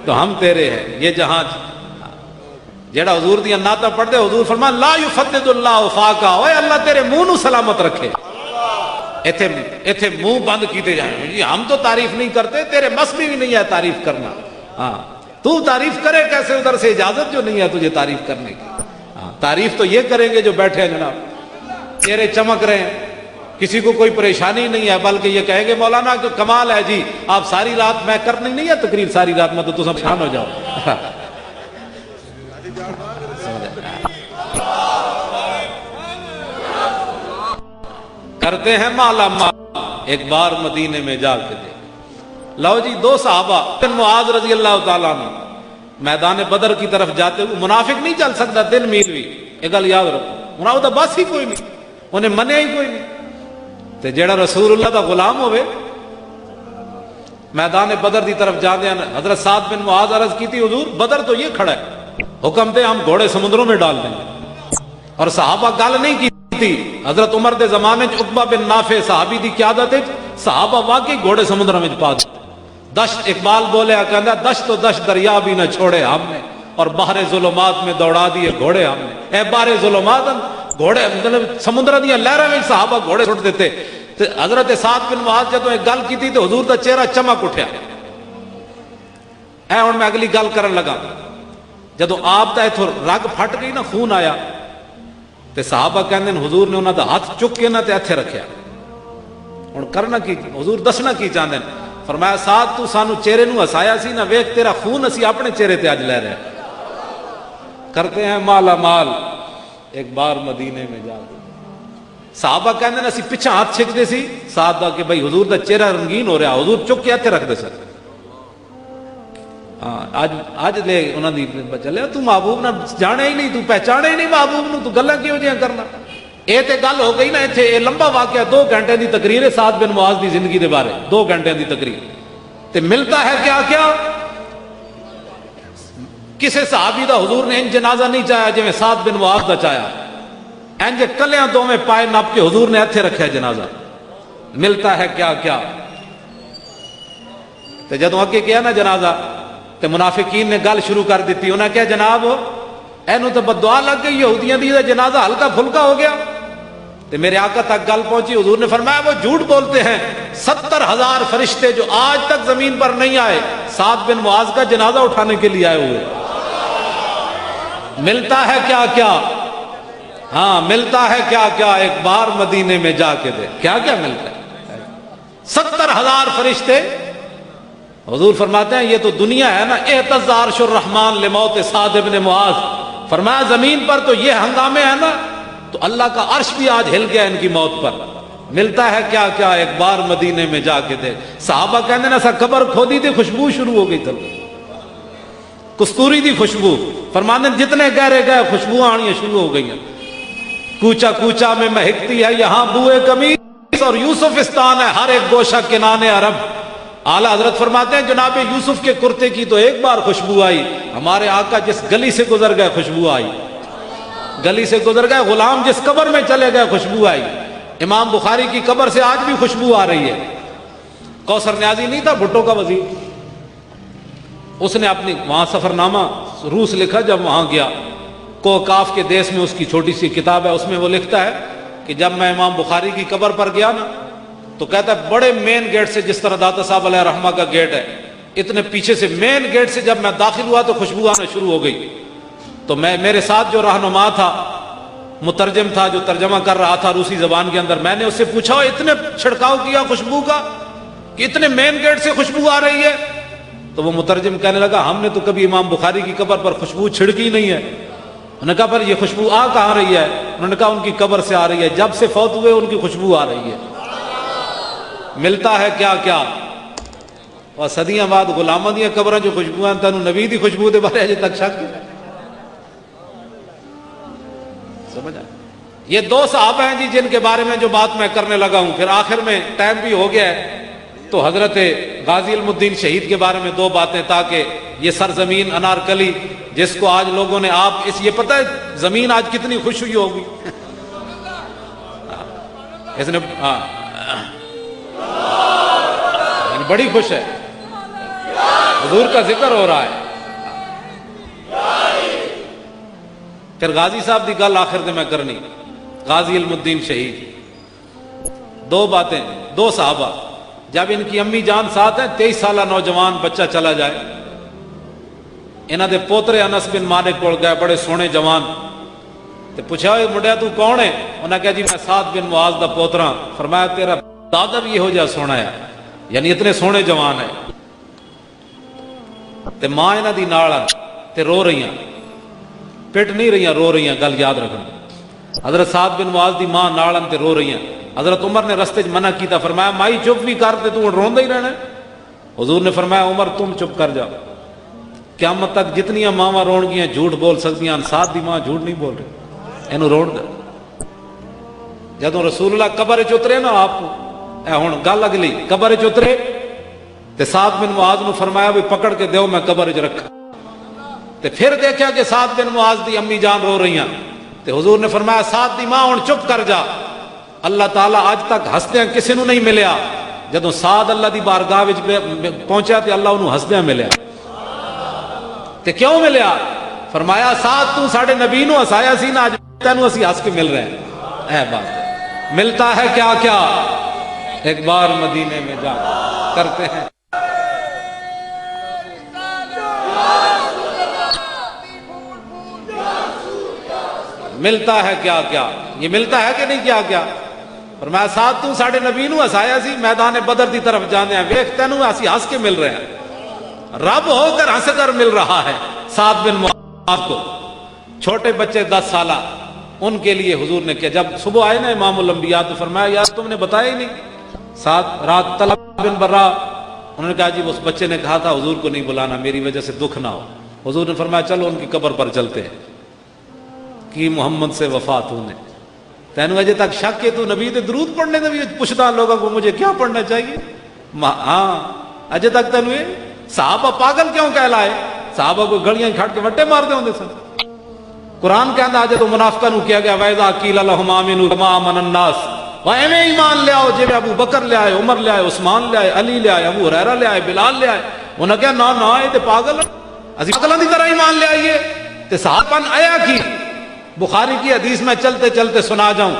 تو ہم تیرے ہیں. یہ جہاں جیڑا حضور دیا نعتاں پڑھتے حضور فرمان لا یفتد اللہ وفاقا, اوے اللہ تیرے منہ نو سلامت رکھے. ایتھے منہ بند کیتے جائیں جی ہم تو تعریف نہیں کرتے, تیرے مس میں بھی نہیں ہے تعریف کرنا. ہاں تو تعریف کرے کیسے, ادھر سے اجازت جو نہیں ہے تجھے تعریف کرنے کی. ہاں تعریف تو یہ کریں گے جو بیٹھے ہیں جناب, چہرے چمک رہے ہیں, کسی کو کوئی پریشانی نہیں ہے, بلکہ یہ کہیں گے مولانا کہ کمال ہے جی, آپ ساری رات میں کرنی نہیں ہے تقریر ساری رات میں تو سب شان ہو جاؤ. کرتے ہیں مالا مال ایک بار مدینے میں جا کے دے. لو جی دو صحابہ معاذ رضی اللہ تعالیٰ عنہ میدان بدر کی طرف جاتے ہوئے, منافق نہیں چل سکتا دل میل بھی, ایک گل یاد رکھو, منافق تو بس ہی کوئی نہیں, انہیں منیا ہی کوئی نہیں. تے جیڑا رسول اللہ دا غلام ہوئے میدان بدر دی طرف جاندے ہیں, حضرت سعد بن معاذ عرض کی تھی حضور بدر تو یہ کھڑا ہے, حکم دے ہم گھوڑے سمندروں میں ڈال دیں گے. اور صحابہ گل نہیں کی تھی, حضرت عمر دے زمانے عقبہ بن نافع صحابی دی قیادت ہے, صحابہ واقعی گھوڑے سمندر میں پا دے. دشت اقبال بولے کہندا دشت و دشت دریا بھی نہ چھوڑے ہم نے, اور بحر ظلمات میں دوڑا دیے گھوڑے ہم نے. اے بحر ظلمات, گھوڑے مطلب سمندر دیا لہراں میں صحابہ گھوڑے چھوڑ دیتے. تے حضرت سعد بن معاذ جدوں ایک گل کی تھی تو حضور دا چہرہ چمک اٹھیا. اے ہن میں اگلی گل کرن لگا, جدوں آپ دا ایتھوں رگ پھٹ گئی نا, خون آیا, تے صحابہ کہندے نے حضور نے انہاں دا ہاتھ چک کے نہ تے ایتھے رکھیا. ہن کرنا کی حضور دسنا کی چاہندے نے, فرمایا سعد تو سانو چہرے نو ہسایا سی نا, ویکھ تیرا خون اسی اپنے چہرے تے اج لے رہے ہیں. کرتے ہیں مالا مال ایک بار مدینے میں جا کے. صحابہ کہندے نے اسی پیچھے ہاتھ چھکدے سی سعد دا کہ بھائی حضور دا چہرہ رنگین ہو رہا, حضور چک کے ایتھے رکھ دے سر. ہاں اج لے انہاں دی چلے تو محبوب نہ جانے ہی نہیں, تو پہچانے ہی نہیں محبوب نو, تو گلاں کیوں جیاں کرنا. اے تے گل ہو گئی نا ایتھے, اے لمبا واقعہ 2 گھنٹے دی تقریر ہے سعد بن معاذ دی زندگی دے بارے, 2 گھنٹے دی تقریر. تے ملتا ہے کیا کیا کسے صحابی دا حضور نے ان جنازہ نہیں چاہیا جویں سعد بن معاذ دا چاہیا, انج کلیاں دوویں پائے نپ کے حضور نے ایتھے رکھیا جنازہ. ملتا ہے کیا کیا. تے جدوں اگے گیا نا جنازہ تے منافقین نے گل شروع کر دیتی, انہاں کہا جناب اینو تو بددعا لگ گئی, یہودیاں دی جنازہ ہلکا پھلکا ہو گیا. تے میرے آقا تک گل پہنچی, حضور نے فرمایا وہ جھوٹ بولتے ہیں, 70,000 فرشتے جو آج تک زمین پر نہیں آئے سعد بن معاذ کا جنازہ اٹھانے کے لیے آئے ہوئے. ملتا ہے کیا کیا, ہاں ملتا ہے کیا کیا, ایک بار مدینے میں جا کے دے. کیا کیا ملتا ہے, 70,000 فرشتے. حضور فرماتے ہیں یہ تو دنیا ہے نا, اعتز عرش الرحمن لموت سعد بن معاذ. فرمایا زمین پر تو یہ ہنگامے ہیں نا, تو اللہ کا عرش بھی آج ہل گیا ان کی موت پر. ملتا ہے کیا کیا, ایک بار مدینے میں جا کے دے. صحابہ کہنے نا سا قبر کھودی تھی, خوشبو شروع ہو گئی تھی, کستوری دی خوشبو. فرمانے جتنے گہرے گئے خوشبو آنی شروع ہو گئی ہیں. کوچا کوچا میں مہکتی ہے یہاں بوئے قمیص, اور یوسفستان ہے ہر ایک گوشہ کنانے عرب. اعلیٰ حضرت فرماتے ہیں جناب یوسف کے کرتے کی تو ایک بار خوشبو آئی, ہمارے آقا جس گلی سے گزر گئے خوشبو آئی, گلی سے گزر گئے. غلام جس قبر میں چلے گئے خوشبو آئی. امام بخاری کی قبر سے آج بھی خوشبو آ رہی ہے. کوثر نیازی نہیں تھا بھٹو کا وزیر, اس نے اپنی وہاں سفر نامہ روس لکھا. جب وہاں گیا کوکاف کے دیس میں اس کی چھوٹی سی کتاب ہے, اس میں وہ لکھتا ہے کہ جب میں امام بخاری کی قبر پر گیا نا تو کہتا ہے بڑے مین گیٹ سے, جس طرح داتا صاحب علیہ رحمہ کا گیٹ ہے, اتنے پیچھے سے مین گیٹ سے جب میں داخل ہوا تو خوشبو آنا شروع ہو گئی. تو میرے ساتھ جو رہنما تھا, مترجم تھا جو ترجمہ کر رہا تھا روسی زبان کے اندر, میں نے اس سے پوچھا اتنے چھڑکاؤ کیا خوشبو کا کہ اتنے مین گیٹ سے خوشبو آ رہی ہے. تو وہ مترجم کہنے لگا ہم نے تو کبھی امام بخاری کی قبر پر خوشبو چھڑکی نہیں ہے. انہوں نے کہا پر یہ خوشبو آ کہاں رہی ہے؟ انہوں نے کہا ان کی قبر سے آ رہی ہے, جب سے فوت ہوئے ان کی خوشبو آ رہی ہے. ملتا ہے کیا کیا, اور صدیاں بعد غلاماں دیاں قبراں جو خوشبو ہیں, تینوں نبی دی خوشبو دے بارے اجے تک شک ہے. سمجھا؟ یہ 2 صحابہ ہیں جی جن کے بارے میں جو بات میں کرنے لگا ہوں. پھر آخر میں ٹائم بھی ہو گیا ہے تو حضرت غازی علم الدین شہید کے بارے میں 2 باتیں, تاکہ یہ سرزمین انارکلی جس کو آج لوگوں نے آپ اس یہ پتہ ہے زمین آج کتنی خوش ہوئی ہوگی اس نے بڑی خوش ہے، حضور کا ذکر ہو رہا ہے۔ پھر غازی صاحب دی گل آخر دے میں کرنی، غازی علم الدین شہید، دو باتیں، دو صحابہ، جب ان کی امی جان ساتھ ہیں 23 سالہ نوجوان بچہ چلا جائے، انہاں دے پوترے انس بن مالک کول گئے، بڑے سونے جوان، تے پوچھا اے مڈیا تو کون ہے؟ انہاں کہا جی میں سعد بن معاذ دا پوترا۔ فرمایا تیرا دادا بھی ہو جا سونا ہے، یعنی اتنے سونے جوان ہے۔ تے ماں انہاں دی نال تے رو رہیاں، پٹ نہیں رہیاں، رو رہیاں، گل یاد رکھنا۔ حضرت سعد بن معاذ دی ماں نال تے رو رہیاں۔ حضرت عمر نے رستے منع کیتا، فرمایا مائی چپ بھی کر تے تو روندا ہی رہنا ہے۔ حضور نے فرمایا عمر تم چپ کر جا، قیامت تک جتنی ماواں رون گیاں جھوٹ بول سکدیاں، سعد دی ماں جھوٹ نہیں بول رہی، اینو روڑ دے۔ جدوں رسول اللہ قبر وچ اترے نا، آپ اے ہن گل اگلی، قبر وچ اترے تے سعد بن معاذ نو فرمایا بھی پکڑ کے دیو میں قبر وچ رکھا، تے پھر دیکھا کہ سعد بن معاذ دی امی جان رو رہیاں، تے حضور نے فرمایا سعد دی ماں ہن چپ کر جا۔ اللہ تعالیٰ آج تک ہسدیاں کسی نو نہیں ملیا، جدوں سعد اللہ دی بارگاہ وچ پہنچا تے اللہ انہوں ہسدیاں ملیا۔ تے کیوں ملیا؟ فرمایا سعد تو ساڈے نبی نو ہسایا سی نا، اج تینوں اسی ہس کے مل رہے ہیں۔ اے بات ملتا ہے کیا کیا ایک بار مدینے میں جا کرتے ہیں۔ ملتا ہے کیا کیا، یہ ملتا ہے کہ نہیں کیا کیا؟ فرمایا سعد تو ساڈے نبی نو ہسایا سی، میدان بدر دی طرف جانے ہیں، ویکھ تینوں اسی ہس کے مل رہے ہیں، رب ہو کر ہنس کر مل رہا ہے سعد بن معاذ کو۔ چھوٹے بچے 10 سالہ، ان کے لیے حضور نے کیا، جب صبح آئے نا امام الانبیاء تو فرمایا یار تم نے بتایا ہی نہیں۔ سعد رات طلحہ بن برا، انہوں نے کہا جی اس بچے نے کہا تھا حضور کو نہیں بلانا، میری وجہ سے دکھ نہ ہو۔ حضور نے فرمایا چلو ان کی قبر پر چلتے ہیں، کی محمد سے وفات ہونے، تینوں اجے تک شک ہے تو نبی تے درود پڑھنے دے بھی پوچھتا لوگوں کو مجھے کیا پڑھنا چاہیے؟ ہاں اجے تک تینوں یہ صحابہ پاگل کیوں کہلائے؟ صحابہ کو گڑیاں کھڑ کے وٹے مار دے ہوندے سن۔ قرآن کہندا اجے تو منافقاں نو کیا گیا وَإِذَا قِيلَ لَهُمْ آمِنُوا كَمَا آمَنَ النَّاسُ، ایویں ایمان لے آؤ جے ابو بکر لے آئے، عمر لے آئے، عثمان لے آئے، علی لے آئے، ابو ہریرہ لے آئے، بلال لے آئے۔ انہاں کہا نا نا یہ تے پاگل ہیں، اسی پاگلاں دی طرح ایمان لے آئیے۔ تے صحابہ آیا کی بخاری کی حدیث میں چلتے چلتے سنا جاؤں،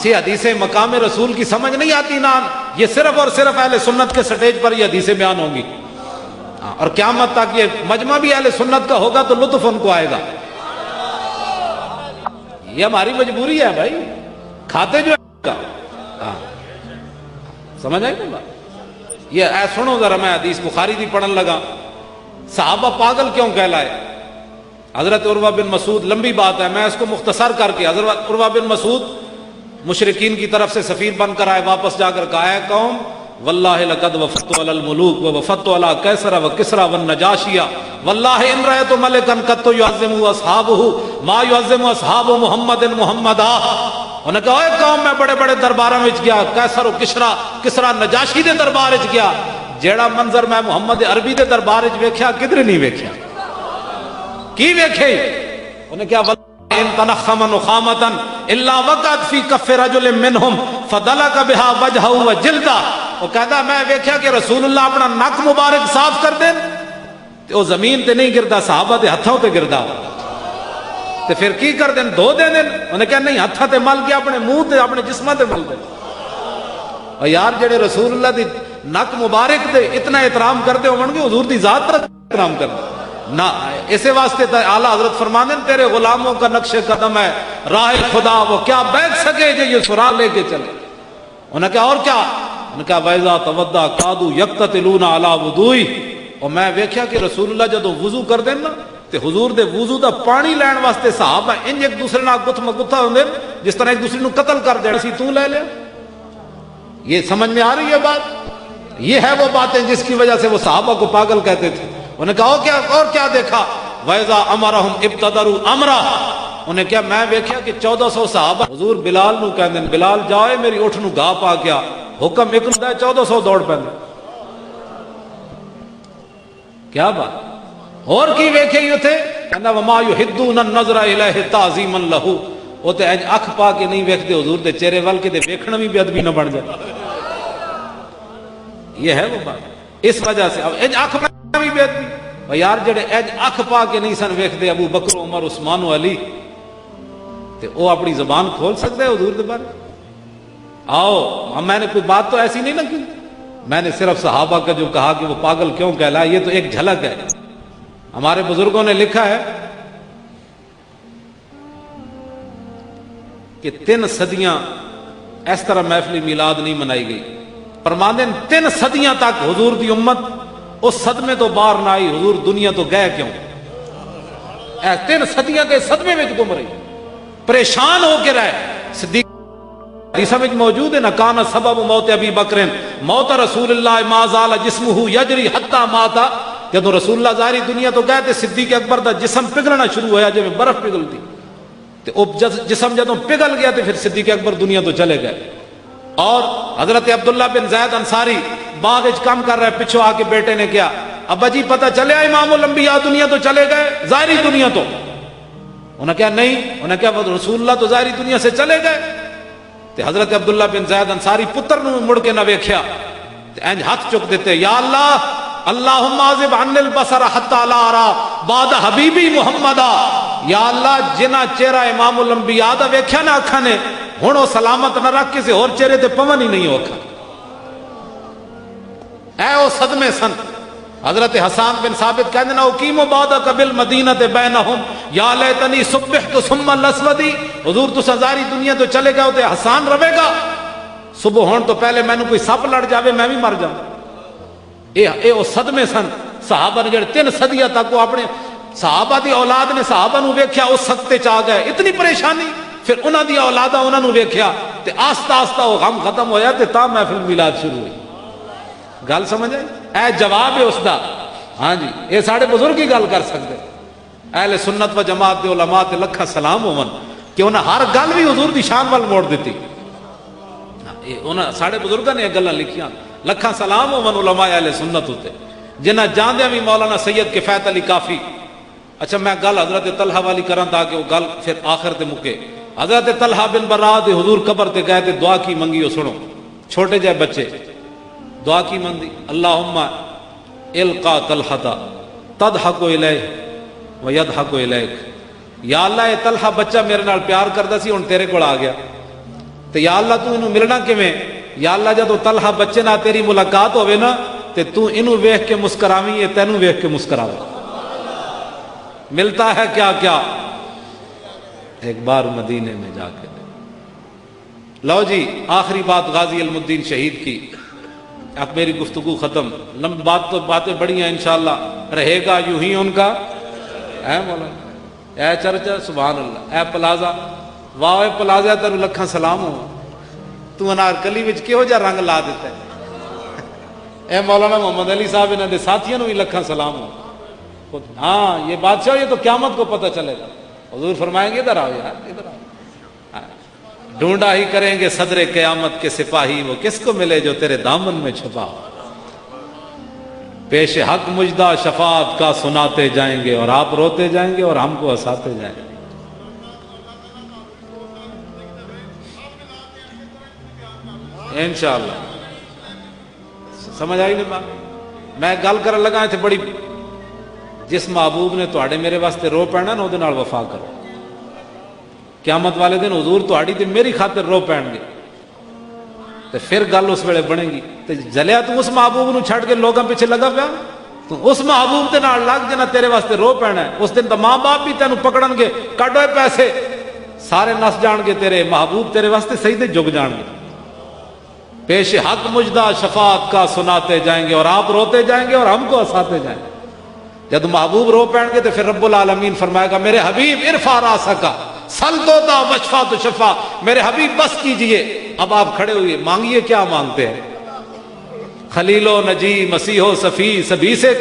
سی حدیثیں مقام رسول کی سمجھ نہیں آتی نا، یہ صرف اور صرف اہل سنت کے سٹیج پر یہ حدیثیں بیان ہوں گی، اور قیامت تک یہ مجمع بھی اہل سنت کا ہوگا تو لطف ان کو آئے گا۔ یہ ہماری مجبوری ہے بھائی، کھاتے جو ہے سمجھ آئی نا بات؟ یہ اے سنو ذرا، میں حدیث بخاری دی پڑھن لگا، صحابہ پاگل کیوں کہلائے؟ حضرت عروہ بن مسعود، لمبی بات ہے میں اس کو مختصر کر کے، حضرت عروہ بن مسعود مشرکین کی طرف سے سفیر بن کر آئے، واپس جا کر کہا ہے قوم واللہ لقد وفدت علی الملوک ووفدت علی کیسر وکسرى والنجاشی واللہ ان رأیت ملکا قط یعظمہ اصحابہ ما یعظم اصحاب محمد محمدا۔ انہوں نے کہا اے قوم میں بڑے بڑے درباراں وچ گیا، کیسر و کسرا نجاشی دے دربار وچ گیا، جیڑا منظر میں محمد عربی دے دربار وچ ویکھیا کدھر نہیں ویکھیا۔ کی ویکھے؟ انہیں کیا ان تنخم نخامتا الا وقعت فی کف رجل منہم فدلک بها وجهه وجلدہ۔ وہ کہتا میں ویکھیا کہ رسول اللہ اپنا نک مبارک صاف کر دیں تے وہ زمین تے نہیں گردا، صحابہ دے ہتھوں تے گردا، تے پھر کی کر دیں؟ دھو دے دیں؟ انہیں کہا نہیں، ہتھاں تے مل کے اپنے منہ تے اپنے جسماں تے مل دے۔ اور یار جڑے رسول اللہ دی نک مبارک دے اتنا احترام کرتے ہون گے، حضور دی ذات پر احترام کرتے نہ، اسے واسطے اعلیٰ حضرت فرمانے تیرے غلاموں کا نقش قدم ہے راہ خدا، وہ کیا بیٹھ سکے جو یہ سراغ لے کے چلے۔ انہوں نے کہا اور کیا؟ انہوں نے کہا وَإِذَا تَوَضَّأَ كَادُوا يَقْتَتِلُونَ عَلَى وُضُوئِهِ، اور میں ویکھیا کہ رسول اللہ جدوں وضو کر دین نا تے حضور دے وضو دا پانی لین واسطے صحابہ انج ایک دوسرے نال گتھ مگتھا ہوندے جس طرح ایک دوسرے نو قتل کر دین، اسی تو لے لیا۔ یہ سمجھ میں آ رہی ہے بات؟ یہ ہے وہ باتیں جس کی وجہ سے وہ صحابہ کو پاگل کہتے تھے۔ انہیں کہا اور کیا دیکھا؟ وَإِذَا أَمَرَهُمْ ابْتَدَرُوا أَمْرًا، انہیں کیا میں ویکھیا کہ 1400 صحابہ حضور بلال نو کہندے بلال جاؤ میری اٹھ نو گاہ پا گیا، حکم ایک ہوندا ہے 1400 دوڑ پیندے۔ کیا بات اور کی ویکھے ہی تھے کہنا وما یحدون النظر الیہ تعظیما لہ وہ تے اکھ پا کے نہیں ویکھتے حضور دے چہرے ول کے ویکھنا بھی بے ادبی نہ بن جائے. یہ ہے وہ بات. اس وجہ سے اب اکھ پا بھی بے ادبی اور یار جڑے اکھ پا کے نہیں سن ویکھتے ابو بکر عمر عثمان و علی تے وہ اپنی زبان کھول سکتے حضور دے بارے. آؤ میں نے کوئی بات تو ایسی نہیں نہ کی, میں نے صرف صحابہ کا جو کہا کہ وہ پاگل کیوں کہلا, یہ تو ایک جھلک ہے. ہمارے بزرگوں نے لکھا ہے کہ 3 صدیاں اس طرح محفل میلاد نہیں منائی گئی. فرماندے 3 صدیاں تک حضور دی امت اس صدمے تو باہر نہ آئی, حضور دنیا تو گئے کیوں. 3 صدیاں کے صدمے میں گم رہی, پریشان ہو کے رہے. صدیق حدیث میں موجود ہے نا, کانا سبب موت ابی بکر موت رسول اللہ ما زال جسمہ یجری حتی ماتا. جب رسول اللہ ظاہری دنیا تو گئے تھے, صدیق اکبر دا جسم پگھلنا شروع ہوا جب برف پگھلتی, تو جسم جدوں پگھل گیا تو پھر صدیق اکبر دنیا تو چلے گئے. اور حضرت عبداللہ بن زید انصاری باغ وچ کام کر رہے, پچھو آ کے بیٹے نے کیا, ابا جی پتہ چلے امام الانبیاء دنیا تو چلے گئے, ظاہری دنیا تو. انہوں نے کہا نہیں, انہوں نے کہا رسول اللہ تو ظاہری دنیا سے چلے گئے. تے حضرت عبداللہ بن زید انصاری پتر نو مڑ کے نہ ویکھیا تے انج ہاتھ چک دیتے, یا اللہ اللہم عذب عن البصر حتی لا ارا بعد حبیبی محمدا. یا اللہ جنہ چہرہ امام الانبیاء دا ویکھیا نہ اکھاں نے, ہن او سلامت نہ رکھ کسے اور چہرے تے پون ہی نہیں ہوکھا. اے او صدمے سن. حضرت حسان بن ثابت کہندے نا اقیم بعدک بالمدینہ بینہم یا لیتنی صبحت ثم الاسودی. حضور تساں ظاہری دنیا تو چلے گئے تے حسان رہے گا, صبح ہون تو پہلے مینوں کوئی سپ لڑ جاوے میں بھی مر جاؤں. اے او صدمے سن صحابہ نے جڑے 3 صدیاں تک وہ اپنے صحابہ دی اولاد نے صحابہ نو ویکھیا اس سختے چ آ گئے, اتنی پریشانی. پھر انہاں دی اولاداں انہاں نو ویکھیا تے آہستہ آہستہ وہ غم ختم ہویا تے تا محفل میلاد شروع ہوئی. گل سمجھ آئی؟ اے جواب ہے اس دا. ہاں جی, اے ساڈے بزرگ ہی گل کر سکتے. اہل سنت و جماعت دے علماء تے لکھا سلام ہون کہ انہاں ہر گل بھی حضور دی شان وال موڑ دیتی. انہاں ساڈے بزرگاں نے یہ گلاں لکھیاں, لکھاں سلام ہون علماء اہل سنت ہوتے جنہاں جاندیاں بھی مولانا سید کفایت علی کافی. اچھا میں گل حضرت طلحہ والی کراں تاکہ وہ گل پھر آخر تے مکے. حضرت طلحہ بن برا دے حضور قبر تے گئے تے دعا کی منگی. سنو چھوٹے جائے بچے دعا کی منگی, اللہم القا طلحہ تضحک الیہ ویضحک الیک. یا اللہ یہ طلحہ بچہ میرے نال پیار کردا سی ہن تیرے کول آ گیا تے یا اللہ تو انہوں ملنا کیویں. یا اللہ جدوں طلحہ بچے نال تیری ملاقات ہوے نا تے تو انہوں ویکھ کے مسکراویں, یہ تینوں ویکھ کے مسکراوے. ملتا ہے کیا کیا ایک بار مدینے میں جا کے. لو جی آخری بات غازی علم الدین شہید کی. اب میری گفتگو ختم, لمبی بات تو باتیں بڑی ہیں انشاءاللہ, رہے گا یوں ہی ان کا. اے مولانا اے چرچا سبحان اللہ, اے پلازا واہ اے پلازا تینوں لکھاں سلام ہو. تو انارکلی وچ کہو جا رنگ لا دیتا ہے. اے مولانا محمد علی صاحب انہاں دے ساتھیاں نوں بھی لکھاں سلام ہو. ہاں یہ بادشاہ یہ تو قیامت کو پتہ چلے گا. حضور فرمائیں گے ادھر آؤ یار, ادھر آؤ. ڈھونڈا ہی کریں گے صدر قیامت کے سپاہی, وہ کس کو ملے جو تیرے دامن میں چھپا. پیش حق مجدہ شفاعت کا سناتے جائیں گے اور آپ روتے جائیں گے اور ہم کو ہنساتے جائیں گے. انشاءاللہ سمجھ آئی نہیں بات. میں گل کر لگا تھے بڑی, جس محبوب نے تواڈے میرے واسطے رو پینا نا وہ وفا کرو. قیامت والے دن حضور تواڈی تے میری خاطر رو پین گے تے پھر گل اس ویلے بنے گی. تے جلیا تو اس محبوب نو چھڈ کے لوگاں پیچھے لگا پیا, تو اس محبوب دے نال لگ جنا تیرے واسطے رو پینا ہے. اس دن تو ماں باپ بھی تینوں پکڑن گے, کڈو پیسے, سارے نس جان گے, تیرے محبوب تیرے واسطے سجدے جھک جان گے. پیش حق مجدہ شفاعت کا سناتے جائیں گے اور آپ روتے جائیں گے اور ہم کو ہنساتے جائیں گے. جب محبوب رو پین گے تو پھر رب العالمین فرمائے گا میرے حبیب ارفع راسک سل دوتا وشفا تو شفا. میرے حبیب بس کیجئے. اب آپ کھڑے ہوئے مانگیے, کیا مانگتے ہیں؟ خلیل و نجی مسیح و صفی سبھی سے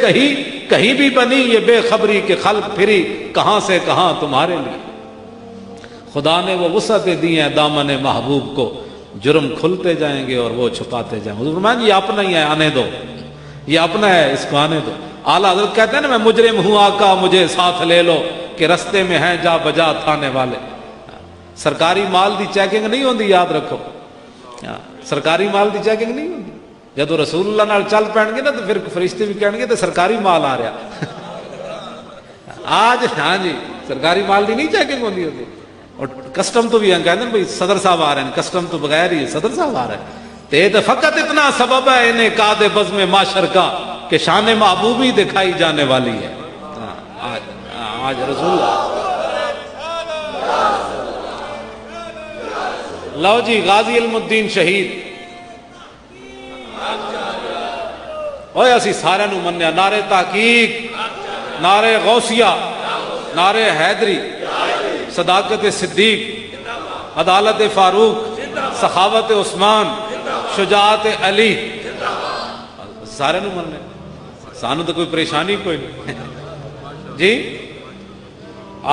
کہیں بھی بنی یہ بے خبری کے خلق پھری کہاں سے کہاں تمہارے لیے. خدا نے وہ وسعتیں دی ہیں دامن محبوب کو, جرم کھلتے جائیں گے اور وہ چھپاتے جائیں گے. حضور فرمائیں یہ اپنا ہی ہے, آنے دو, یہ اپنا ہے, اس کو آنے دو. اعلیٰ حضرت کہتے ہیں نا میں مجرم ہوں آقا مجھے ساتھ لے لو کہ رستے میں ہیں جا بجا تھانے والے. سرکاری مال دی چیکنگ نہیں ہوندی، یاد رکھو. سرکاری مال دی چیکنگ نہیں ہوندی. جدو رسول اللہ نال چل پین گے نا تو پھر فرشتے بھی کہیں گے تو سرکاری مال آ رہا. آج ہاں جی سرکاری مال دی نہیں چیکنگ ہوندی ہوتی. اور کسٹم تو بھی کہتے ہیں بھائی صدر صاحب آ رہے ہیں، کسٹم تو بغیر ہی صدر صاحب آ رہے ہیں. تو فقط اتنا سبب ہے انہیں قاد بزم معاشر کا کہ شان محبوبی دکھائی جانے والی ہے. آج رسول اللہ. لو جی غازی علم الدین شہید اوے اسی سارے نو منیا. نعرے تحقیق، نعرے غوثیہ، نعرے حیدری، صداقت صدیق، عدالت فاروق، سخاوت عثمان، شجاعت علی، سارے نو مننے. سانو تو کوئی پریشانی کوئی نہیں جی.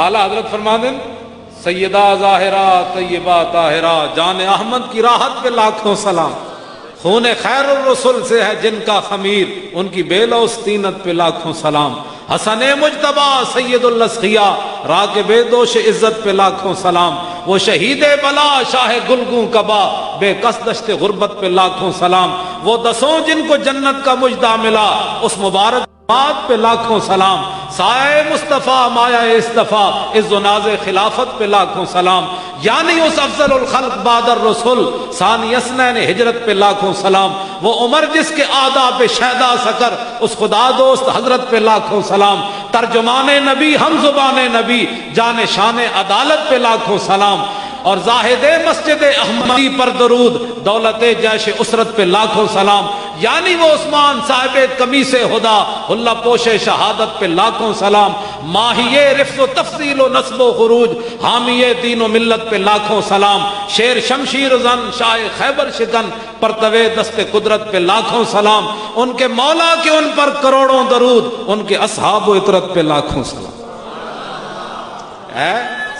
اعلیٰ حضرت فرما دیں سیدہ ظاہرہ طیبہ طاہرہ جان احمد کی راحت پہ لاکھوں سلام. خون خیر الرسل سے ہے جن کا خمیر، ان کی بے لوث طینت پہ لاکھوں سلام. حسن مجتبی سید الاسقیاء راکب دوش عزت پہ لاکھوں سلام. وہ شہید بلا شاہ گلگوں کبا بے کس دشت غربت پہ لاکھوں سلام. وہ دسوں جن کو جنت کا مجدہ ملا اس مبارک بات پہ لاکھوں سلام. سائے مصطفیٰ مایا اصطفیٰ عز و ناز خلافت پہ لاکھوں سلام. یعنی اس افضل الخلق بعد الرسل ثانی اسنین ہجرت پہ لاکھوں سلام. وہ عمر جس کے آداب شہدا سکر اس خدا دوست حضرت پہ لاکھوں سلام. ترجمان نبی ہم زبان نبی جان شان عدالت پہ لاکھوں سلام. اور زاہد مسجد احمدی پر درود دولت جیش اسرت پہ لاکھوں سلام. یعنی وہ عثمان صاحب قمیص خدا اللہ پوش شہادت پہ لاکھوں سلام. ماہیے رفت و تفصیل و نسب و خروج حامی دین و ملت پہ لاکھوں سلام. شیر شمشیر زن شاہ خیبر شکن پرتوے دست قدرت پہ لاکھوں سلام. ان کے مولا کے ان پر کروڑوں درود، ان کے اصحاب و اطرت پہ لاکھوں سلام.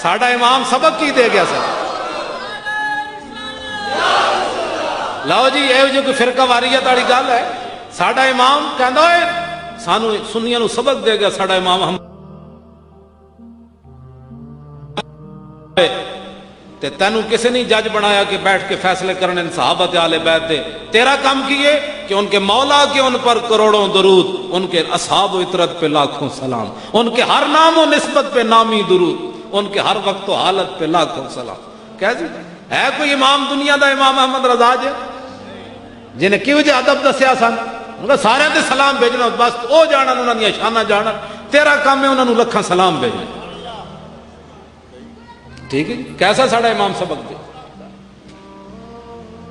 ساڈا امام سبق کی دے گیا سر. لو جی یہ جو کوئی فرقہ واریت والی گل ہے. ساڈا امام کہندا ہے سانو سنیاں نو سبق دے گیا. ساڈا امام ہم تے تینوں کسی نہیں جج بنایا کہ بیٹھ کے فیصلے کرنے صحابت اہل بیت دے. تیرا کام کیے کہ ان کے مولا کے ان پر کروڑوں درود، ان کے اصحاب و اطرت پہ لاکھوں سلام، ان کے ہر نام و نسبت پہ نامی درود، ان کے ہر وقت و حالت پہ لاکھوں سلام. کیا جی ہے کوئی امام دنیا دا امام احمد رضا جی جنہیں کیوں جی ادب دسیا سن؟ سارے تے سلام بھیجنا بس او جانا انہوں نے شانہ جانا. تیرا کام ہے انہوں نے لکھاں سلام بھیجنا. ٹھیک ہے کیسا ساڑا امام سبق دے.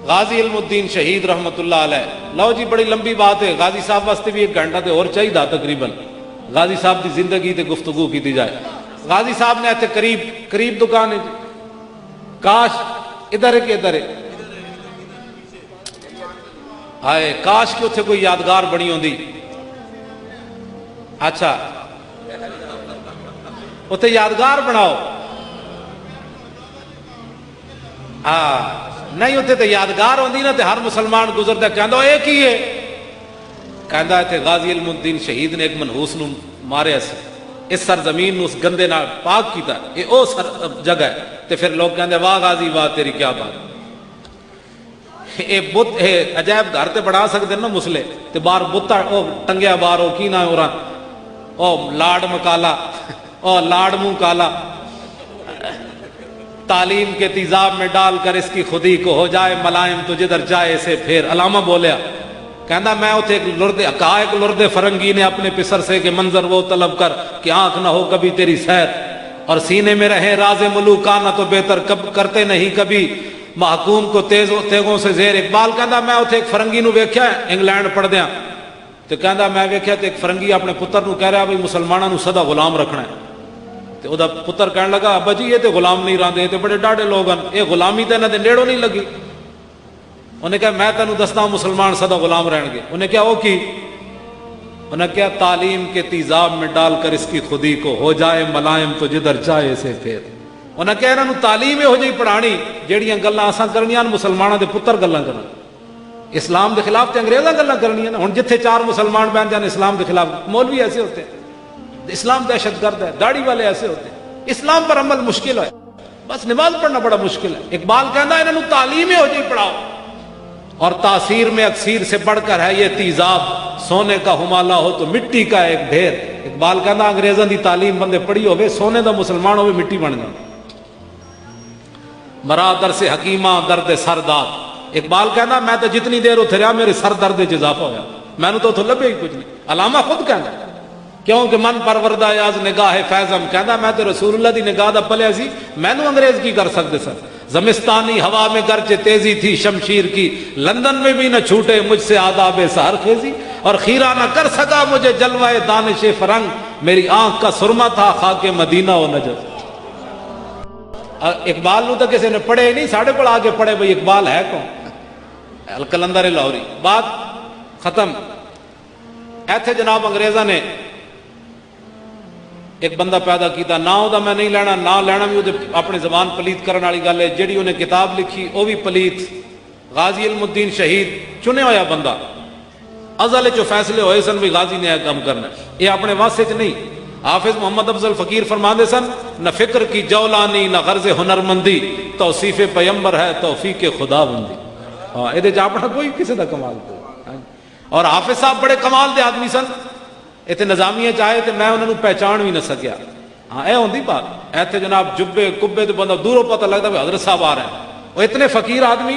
غازی علم الدین شہید رحمت اللہ علیہ. لو جی بڑی لمبی بات ہے. غازی صاحب واسطے بھی ایک گھنٹہ تے اور چاہیے تقریباً. غازی صاحب کی زندگی تے گفتگو کی دی جائے. غازی صاحب نے ایتھے قریب دکان ہے. کاش ادھر ہے کہ ادھر ہے آئے کاش کہ اتھے کوئی یادگار بنی ہوندی. اچھا اتھے یادگار بناؤ. نہیں اتھے تے یادگار ہوندی نا تے ہر مسلمان گزرتا کہندا ایک ہی ہے. کہندا تے غازی علم الدین شہید نے ایک منحوس نو ماریا سی. اس سرزمین نو اس گندے نال پاک کیتا. یہ او جگہ ہے. تے پھر لوگ کہندے واہ غازی واہ تیری کیا بات. اے بت عجائب گھر تے بنا سکتے نا مسلے تے باہر بت او ٹنگیا باہر او کی نہ او لاڈ مکالا او لاڈ منہ کالا. تعلیم کے تیزاب میں ڈال کر اس کی خودی کو ہو جائے ملائم تو جدھر جائے اسے پھر. علامہ بولیا کہندا میں اتھے ایک لردے کہا ایک لردے فرنگی نے اپنے پسر سے کہ منظر وہ طلب کر کہ آنکھ نہ ہو کبھی تیری سیر اور سینے میں رہے راز ملوکانہ تو بہتر کرتے نہیں کبھی محکوم کو تیغوں سے زیر. اقبال کہندا میں اتھے ایک فرنگی نو ویکھیا انگلینڈ پڑھدیاں تو کہندا میں ویکھیا تے ایک فرنگی اپنے پتر نو کہہ رہا بھئی مسلماناں نو سدا غلام رکھنا ہے. تے او دا پتر کہن لگا ابا جی یہ تے غلام نہیں راندے تے بڑے ڈاڈے لوگ ہیں یہ غلامی تے انہاں دے نیڑوں نہیں لگی. انہیں کہا میں تینوں دستا ہوں مسلمان سدا غلام رہن گے. انہیں کہا او کی؟ انہیں کہا تعلیم کے تیزاب میں ڈال کر اس کی خودی کو ہو جائے ملائم تو جدھر جائے اسے پھر. انہیں کہا انہوں تعلیم ہو جائی پڑھانی جیڑیاں گلاں اساں کرنیاں مسلماناں دے پتر گلاں کرن. اسلام کے خلاف تو انگریزاں گلاں کرنی نا. ہن جتھے 4 مسلمان بہن جان اسلام کے خلاف, مولوی ایسے ہوتے ہیں, اسلام دہشت گرد ہے, داڑھی والے ایسے ہوتے ہیں. اسلام پر عمل مشکل ہے, بس نماز پڑھنا بڑا مشکل ہے. اقبال کہنا ہے انہوں تعلیم ہو جی پڑھاؤ, اور تاثیر میں اکثیر سے بڑھ کر ہے یہ تیزاب, سونے کا ہمالہ ہو تو مٹی کا ایک ڈھیر. اقبال کہنا انگریزاں دی تعلیم بندے پڑھی ہوئے, سونے دا مسلمان ہوئے مٹی بن جائے. مرا در سے حکیمہ درد سرداد. اقبال کہنا میں تو جتنی دیر اتھے رہا میرے سر درد اضافہ ہویا, میں نے تو لبے ہی کچھ نہیں. علامہ خود کہنا کیونکہ من پروردہ یاز نگاہ فیضم, کہنا میں تو رسول اللہ دی نگاہ دا پلیا سی, میں نے انگریز کی کر سکتے سر. زمستانی ہوا میں گرچہ تیزی تھی شمشیر کی, لندن میں بھی نہ چھوٹے مجھ سے آداب سحر خیزی, اور خیرہ نہ کر سکا مجھے جلوہ دانش فرنگ, میری آنکھ کا سرما تھا خاک مدینہ و نجف. اقبال نو تو کسی نے پڑھے نہیں, ساڑھے کو آگے پڑھے بھئی اقبال ہے کون, القلندر لاہوری. بات ختم. ایتھے جناب انگریزاں نے ایک بندہ پیدا کیتا, نہ دا میں نہیں لینا, نہ لینا بھی وہ اپنی زبان پلیت کرنے والی گل ہے. جڑی انہیں کتاب لکھی وہ بھی پلیت. غازی علم الدین شہید چنے ہویا بندہ, ازل جو فیصلے ہوئے سن بھی غازی نے کام کرنا, یہ اپنے واسطے چ نہیں. حافظ محمد افضل فقیر فرماندے سن, نہ فکر کی جولانی نہ غرض ہنرمندی, توصیف پیمبر ہے توفیق خدا بندی. ہاں یہ اپنا کوئی کسی دا کمال کوئی. اور حافظ صاحب بڑے کمال دے آدمی سن, اتنے نظامیہ چاہے تو میں انہوں نے پہچان بھی نہ سکیا. ہاں اے ہوندی بات. ایتھے جناب جبے کبے تو بندہ دوروں پتہ لگتا ہے حضرت صاحب آ رہے ہیں. وہ اتنے فقیر آدمی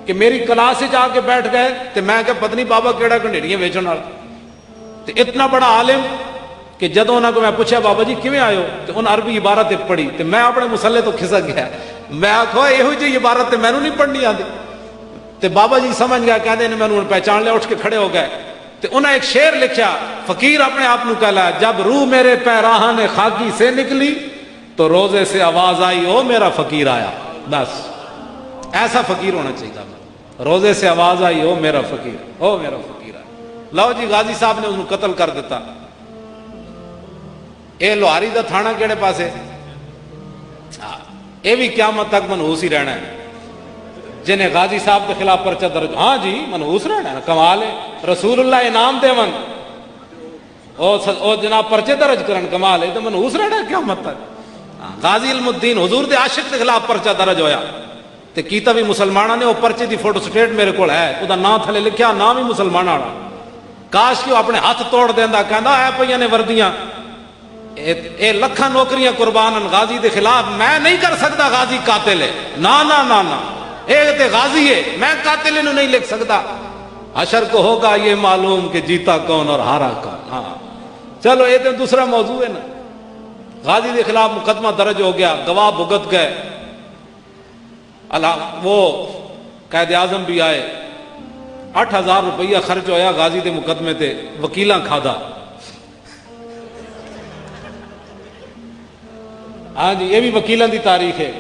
کہ میری کلاس سے جا کے بیٹھ گئے تو میں کہ پتہ نہیں بابا کیڑا کنڈیڑیاں ویچن والا. تو اتنا بڑا عالم کہ جدوں انہوں کو میں پوچھا بابا جی کیویں آئے ہو, تو انہوں عربی عبارت پڑھی, تو میں اپنے مسلے تو کھسک گیا. میں آخو یہ جی عبارت میں نے نہیں پڑھنی آتی. تو بابا جی سمجھ گیا, کہتے ہیں میں نے پہچان لیا, اٹھ کے کھڑے ہو گئے. تو انہیں ایک شعر لکھیا, فقیر اپنے آپ کہلا, جب روح میرے پیراہن خاکی سے نکلی تو روزے سے آواز آئی او میرا فقیر آیا. بس ایسا فقیر ہونا چاہیے. روزے سے آواز آئی او میرا فقیر, او میرا فقیر آیا. لو جی غازی صاحب نے انہوں قتل کر دیتا. اے لوہاری دا تھانہ کیڑے پاسے, اے بھی قیامت تک منحوس ہی رہنا ہے. جنہیں غازی صاحب کے خلاف پرچہ درج, ہاں جی منحوس رہنا ہے, کمال ہے. رسول اللہ انعام دے ون او جناب پرچے درج کرن, کمال ہے. تو منحوس رہنا ہے قیامت تک. غازی علم الدین حضور دے عاشق کے خلاف پرچہ درج ہویا, تے کیتا بھی مسلمانہ نے. وہ پرچے دی فوٹو سٹیٹ میرے کو ہے, وہ دا نام تھلے لکھیا, نام ہی مسلمان والا. کاش کہ وہ اپنے ہاتھ توڑ دیندا, کہندا اے پئیاں نے وردیاں, اے لکھاں نوکریاں قربان غازی دے خلاف, میں نہیں کر سکتا غازی قاتل ہے. نا نا نا نا, اے تے غازی ہے, میں قاتل انہوں نہیں لکھ سکتا. حشر کو ہوگا یہ معلوم کہ جیتا کون اور ہارا کون. ہاں چلو یہ تو دوسرا موضوع ہے نا. غازی کے خلاف مقدمہ درج ہو گیا, گواہ بھگت گئے, وہ قائد اعظم بھی آئے. 8,000 روپیہ خرچ ہویا غازی دے مقدمے تے, وکیلاں کھادا. ہاں جی یہ بھی وکیلاں دی تاریخ ہے.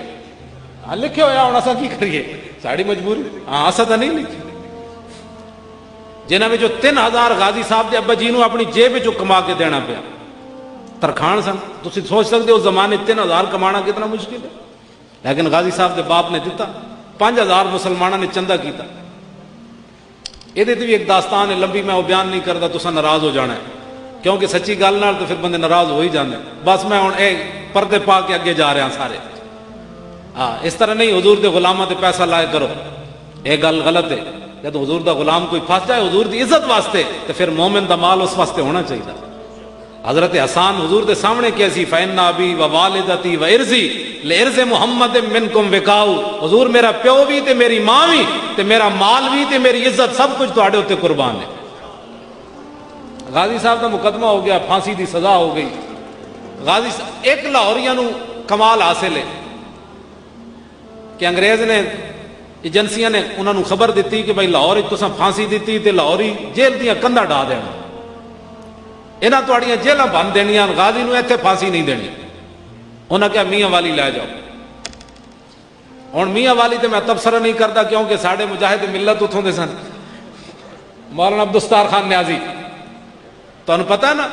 ہاں لکھے ہویا, ہوں اساں کی کریے, ساڑی مجبوری. ہاں اساں تو نہیں لکھی. جنہاں میں جو 3,000 غازی صاحب دے ابا جی نو اپنی جیب جو کما کے دینا پیا. ترخان سن, تسی سوچ سکتے ہو زمانے 3,000 کمانا کتنا مشکل ہے, لیکن غازی صاحب دے باپ نے دیتا. 5,000 مسلمانوں نے چندہ کیتا. یہ بھی ایک داستان ہے لمبی, میں وہ بیان نہیں کرتا, تسا ناراض ہو جانا ہے, کیونکہ سچی گل نال تو پھر بندے ناراض ہو ہی جاندے. بس میں ہوں اے پردے پا کے اگے جا رہا ہوں سارے. ہاں اس طرح نہیں حضور دے غلاماں تے پیسہ لائے کرو, یہ گل غلط ہے. جب حضور دا غلام کوئی پھنس جائے حضور دی عزت واسطے, تو پھر مومن دا مال اس واسطے ہونا چاہیے. حضرت حسان حضور دے سامنے کیسی, فَإِنَّ أَبِي وَوَالِدَتِي وَإِرْزِي لِإِرْزِ مُحَمَّدٍ مِّنْكُمْ وِقَاؤُ. حضور میرا پیو بھی تے میری ماں بھی تے میرا مال بھی تے میری عزت سب کچھ تواڈے اوتے قربان ہے. غازی صاحب دا مقدمہ ہو گیا, پھانسی دی سزا ہو گئی. غازی صاحب ایک لاہوریاں نو کمال حاصل ہے کہ انگریز نے ایجنسیاں نے انہوں نے خبر دیتی کہ بھائی لاہور تساں پھانسی دیتی تے لاہوری جیل دیاں کندا ڈا دینا, انہاں تواڈیاں جیلاں بند دینیاں, غازی نو ایتھے پھانسی نہیں دینی. انہاں کہا میاں والی لے جاؤ. ہن میاں والی تے میں تبصرہ نہیں کرتا کیونکہ ساڈے مجاہد ملت اتھوں دے سن. مولانا عبدالستار خان نیازی تانوں پتہ ہے نا,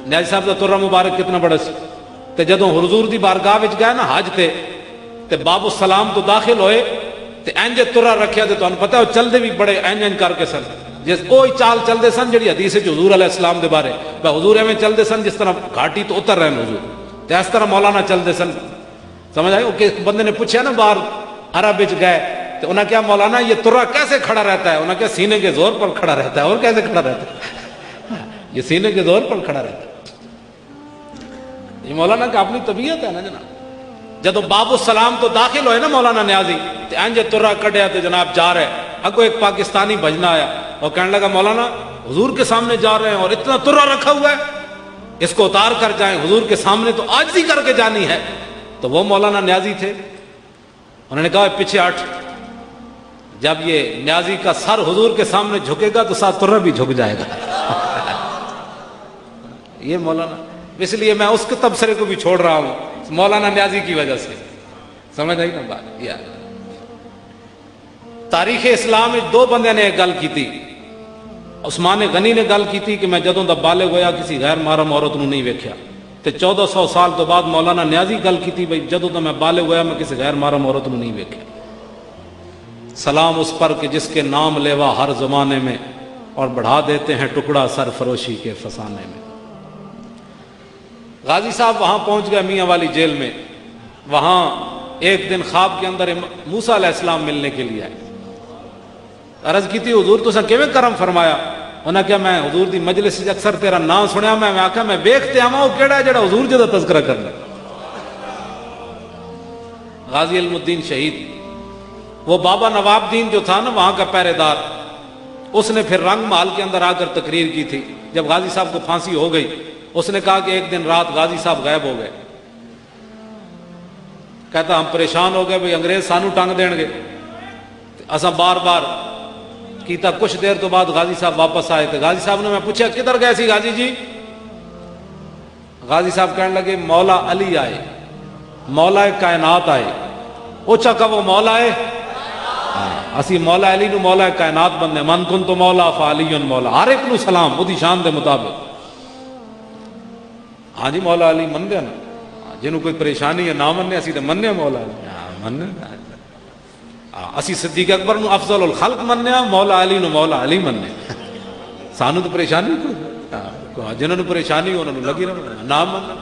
نیازی صاحب دا ترہ مبارک کتنا بڑا سی. تے جدوں حضور دی بارگاہ وچ گئے نا حج تے باب السلام تو داخل ہوئے, تے انج ترا رکھیا تے تانوں پتہ ہے چلدے بھی بڑے انج کر کے سن، جس کوئی چال چلدے سن جڑی حدیث ہے حضور علیہ السلام دے بارے، بھائی حضور ایویں چلدے سن جس طرح گھاٹی تو اتر رہے ہیں حضور، تے اس طرح مولانا چلدے سن. سمجھ آئی؟ کہ بندے نے پوچھا نا باہر عرب وچ گئے تو انہوں نے کہا مولانا یہ ترا کیسے کھڑا رہتا ہے؟ انہوں نے کہا سینے کے زور پر کھڑا رہتا ہے. اور کیسے کھڑا رہتا ہے؟ یہ سینے کے زور پر کھڑا رہتا ہے. یہ مولانا کا اپنی طبیعت ہے نا جناب. جدو باب السلام تو داخل ہوئے نا مولانا نیازی تے انج ترا کڈیا تے جناب جا رہے، اگو ایک پاکستانی بھجنا آیا اور کہنے لگا مولانا حضور کے سامنے جا رہے ہیں اور اتنا ترا رکھا ہوا ہے، اس کو اتار کر جائیں، حضور کے سامنے تو عاجزی کر کے جانی ہے. تو وہ مولانا نیازی تھے، انہوں نے کہا پیچھے ہٹ. جب یہ نیازی کا سر حضور کے سامنے جھکے گا تو ساتھ ترا بھی جھک جائے گا. یہ مولانا، اس لیے میں اس کے تبصرے کو بھی چھوڑ رہا ہوں مولانا نیازی کی وجہ سے. سمجھ آئی نا بات؟ یار تاریخ اسلام میں دو بندے نے ایک گل کی تھی. عثمان غنی نے گل کی تھی کہ میں جدوں دا بالغ ہویا کسی غیر محرم عورت نو نہیں ویکھیا، تے 1400 سال تو بعد مولانا نیازی گل کی تھی بھائی جدوں دا میں بالغ ہویا میں کسی غیر محرم عورت نو نہیں ویکھیا. سلام اس پر کہ جس کے نام لیوا ہر زمانے میں، اور بڑھا دیتے ہیں ٹکڑا سرفروشی کے فسانے میں. غازی صاحب وہاں پہنچ گئے میاں والی جیل میں. وہاں ایک دن خواب کے اندر موسیٰ علیہ السلام ملنے کے لیے آئے. عرض کی تھی حضور تساں کیویں کرم فرمایا؟ انہاں کہا میں حضور دی مجلس وچ اکثر تیرا نام سنیا، میں آکھا میں ویکھتے آواں او کیڑا ہے جڑا حضور جی دا تذکرہ کرنا. غازی علم الدین شہید، وہ بابا نواب دین جو تھا نا وہاں کا پہرے دار، اس نے پھر رنگ محل کے اندر آ کر تقریر کی تھی. جب غازی صاحب کو پھانسی ہو گئی اس نے کہا کہ ایک دن رات غازی صاحب غائب ہو گئے. کہتا ہم پریشان ہو گئے بھئی انگریز سانو ٹنگ دین گے. اساں بار بار کیتا، کچھ دیر تو بعد غازی صاحب واپس آئے. تو غازی صاحب نے میں پوچھا کدھر گئے سی غازی جی؟ غازی صاحب کہنے لگے مولا علی آئے، مولا کائنات آئے. اوچا کہ وہ مولا ہے، اسی مولا علی نو مولا کائنات بننے. من کن تو مولا فعلی مولا، ہر ایک نو سلام اودی شان دے مطابق. ہاں جی مولا علی من دیا نا، جنہوں کوئی پریشانی ہے نہ مننے، اسی تو مننے مولا علی مننے. اسی صدیق اکبر نو افضل الخلق مننے، مولا علی نو مولا علی مننے. سانو تو پریشانی کوئی، جنہوں نے پریشانی انہوں نے لگی رہنا نہ مننا.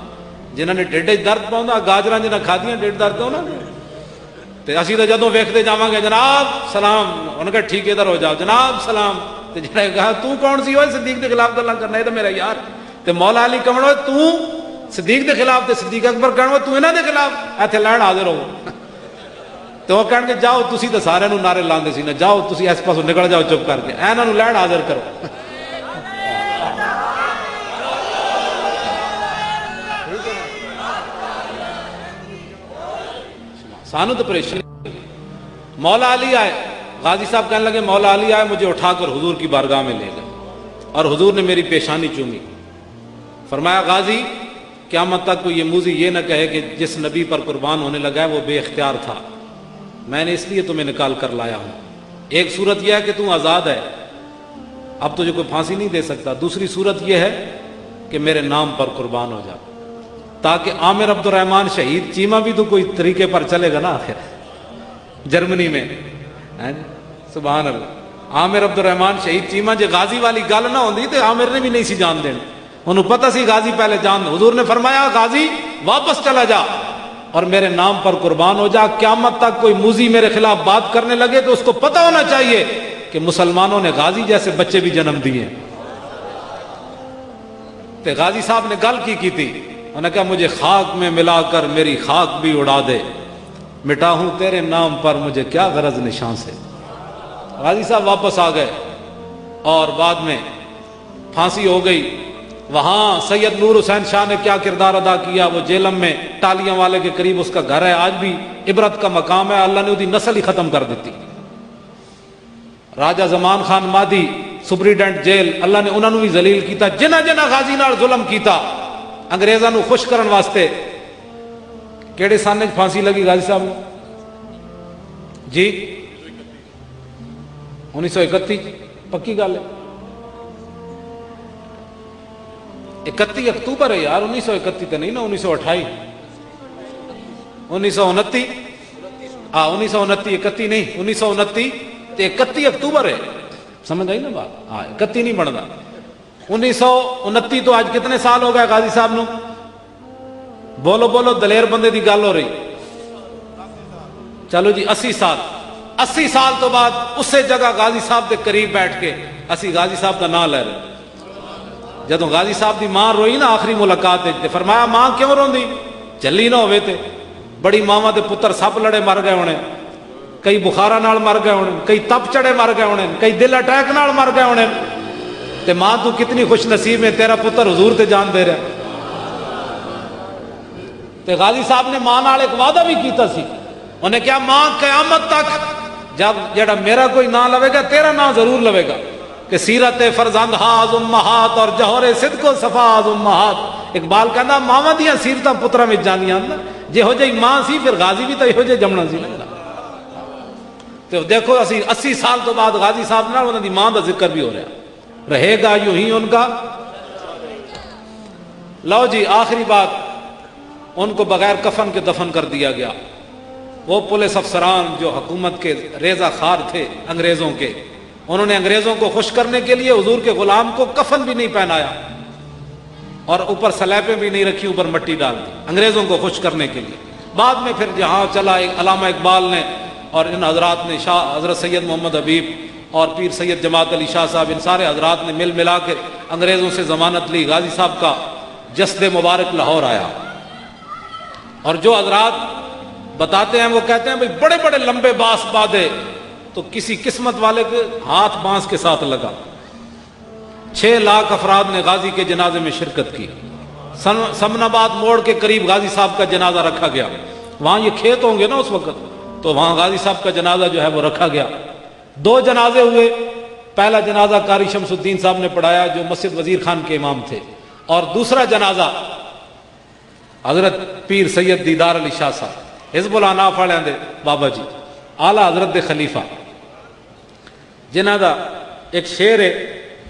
جنہوں نے ڈیڈ درد پاؤں گاجراں جنہاں کھادیاں ڈیڈ درد ہونا، تے اسی تو جدوں ویکھتے جاواں گے جناب سلام، انہوں نے کہا ٹھیک ادھر ہو جاؤ جناب سلام. تے جنہاں نے کہا تو کون سی ہوئے صدیق دے خلاف گلاں کرنا؟ یہ تو میرا یار. تے مولا علی کہنا تو صدیق دے خلاف، تے صدیق اکبر کہنا تو انہاں دے خلاف، ایتھے لین حاضر ہو. تو وہ کہن گے جاؤ تسی تو سارے نو نعرے لاندے سی نا، جاؤ تسی اس پاسوں نکل جاؤ چپ کر کے، انہاں نو لین حاضر کرو. سانو تو پریشانی. مولا علی آئے، غازی صاحب کہنے لگے مولا علی آئے، مجھے اٹھا کر حضور کی بارگاہ میں لے گئے اور حضور نے میری پیشانی چومی. فرمایا غازی قیامت تک کوئی یہ موذی یہ نہ کہے کہ جس نبی پر قربان ہونے لگا ہے وہ بے اختیار تھا، میں نے اس لیے تمہیں نکال کر لایا ہوں. ایک صورت یہ ہے کہ تم آزاد ہے، اب تجھے کوئی پھانسی نہیں دے سکتا. دوسری صورت یہ ہے کہ میرے نام پر قربان ہو جا، تاکہ عامر عبد الرحمن شہید چیمہ بھی تو کوئی طریقے پر چلے گا نا آخر جرمنی میں. سبحان اللہ، عامر عبد الرحمن شہید چیمہ جے غازی والی گل نہ ہوندی تو عامر نے بھی نہیں سی جان دین. انہوں پتہ سی غازی پہلے جان. حضور نے فرمایا غازی واپس چلا جا اور میرے نام پر قربان ہو جا. قیامت تک کوئی موذی میرے خلاف بات کرنے لگے تو اس کو پتہ ہونا چاہیے کہ مسلمانوں نے غازی جیسے بچے بھی جنم دیے. تو غازی صاحب نے گل کی تھی، انہوں نے کہا مجھے خاک میں ملا کر میری خاک بھی اڑا دے، مٹا ہوں تیرے نام پر مجھے کیا غرض نشان سے. غازی صاحب واپس آ گئے اور بعد میں پھانسی ہو گئی. وہاں سید نور حسین شاہ نے کیا کردار ادا کیا؟ وہ جیلم میں ٹالیاں والے کے قریب اس کا گھر ہے، آج بھی عبرت کا مقام ہے. اللہ نے اس کی نسل ہی ختم کر دیتی. راجہ زمان خان مادی سپریڈنٹ جیل، اللہ نے انہوں نے بھی ذلیل کیتا. جنہ جنہ غازی نال ظلم کیتا انگریزاں نو خوش کرن واسطے. کیڑے سال میں پھانسی لگی غازی صاحب جی؟ 1931 پکی گل ہے، 31 اکتوبر ہے یار، 1931 تو نہیں نا، 1928 1929 ہاں 1929 31 نہیں 1929 31 اکتوبر ہے، سمجھ آئی نا بات؟ ہاں 31 نہیں بنتا 1929 تو آج کتنے سال ہو گئے غازی صاحب نو؟ بولو بولو دلیر بندے دی گل ہو رہی، چلو جی 80 سال 80 سال تو بعد اسی جگہ غازی صاحب دے قریب بیٹھ کے اسی غازی صاحب کا نام لے رہے۔ جدو غازی صاحب دی ماں روئی نا آخری ملاقات تے فرمایا ماں کیوں روندی؟ جلی نہ ہوئے تے بڑی ماواں دے پتر سب لڑے مر گئے ہونے، کئی بخارا نال مر گئے ہونے، کئی تپ چڑے مر گئے ہونے، کئی دل اٹیک نال مر گئے ہونے، تے ماں تو کتنی خوش نصیب ہے تیرا پتر حضور تے جان دے رہا۔ تے غازی صاحب نے ماں نال ایک وعدہ بھی کیتا سی، انہیں کیا ماں قیامت تک جب جڑا میرا کوئی نام لوے گا تیرا نام ضرور لوے گا، کہ سیرت فرزند ہاز امہات اور جوہر صدق و صفاز امہات۔ اقبال کہندا ماواں دیاں سیرتاں پتراں وچ جاندیاں نا، جہو جی ماں سی پھر غازی بھی تو یہو جے جمنا سی نا۔ تو دیکھو اسی 80 سال تو بعد غازی صاحب نال انہاں دی ماں دا ذکر بھی ہو رہا، رہے گا یوں ہی ان کا۔ لو جی آخری بات، ان کو بغیر کفن کے دفن کر دیا گیا۔ وہ پولیس افسران جو حکومت کے ریزہ خار تھے انگریزوں کے، انہوں نے انگریزوں کو خوش کرنے کے لیے حضور کے غلام کو کفن بھی نہیں پہنایا اور اوپر سلیبیں بھی نہیں رکھی، اوپر مٹی ڈال دی انگریزوں کو خوش کرنے کے لیے۔ بعد میں پھر جہاں چلا علامہ اقبال نے اور ان حضرات نے، شاہ حضرت سید محمد حبیب اور پیر سید جماعت علی شاہ صاحب، ان سارے حضرات نے مل ملا کے انگریزوں سے ضمانت لی، غازی صاحب کا جسد مبارک لاہور آیا۔ اور جو حضرات بتاتے ہیں وہ کہتے ہیں بھئی بڑے بڑے لمبے باس باندھے تو کسی قسمت والے کے ہاتھ بانس کے ساتھ لگا۔ 6 لاکھ افراد نے غازی کے جنازے میں شرکت کی۔ سمن آباد موڑ کے قریب غازی صاحب کا جنازہ رکھا گیا، وہاں یہ کھیت ہوں گے نا اس وقت، تو وہاں غازی صاحب کا جنازہ جو ہے وہ رکھا گیا۔ 2 جنازے ہوئے، پہلا جنازہ قاری شمس الدین صاحب نے پڑھایا جو مسجد وزیر خان کے امام تھے، اور دوسرا جنازہ حضرت پیر سید دیدار علی شاہ صاحب حزب الاناف والے دے بابا جی اعلیٰ حضرت دے خلیفہ، جنہاں دا ایک شعر ہے،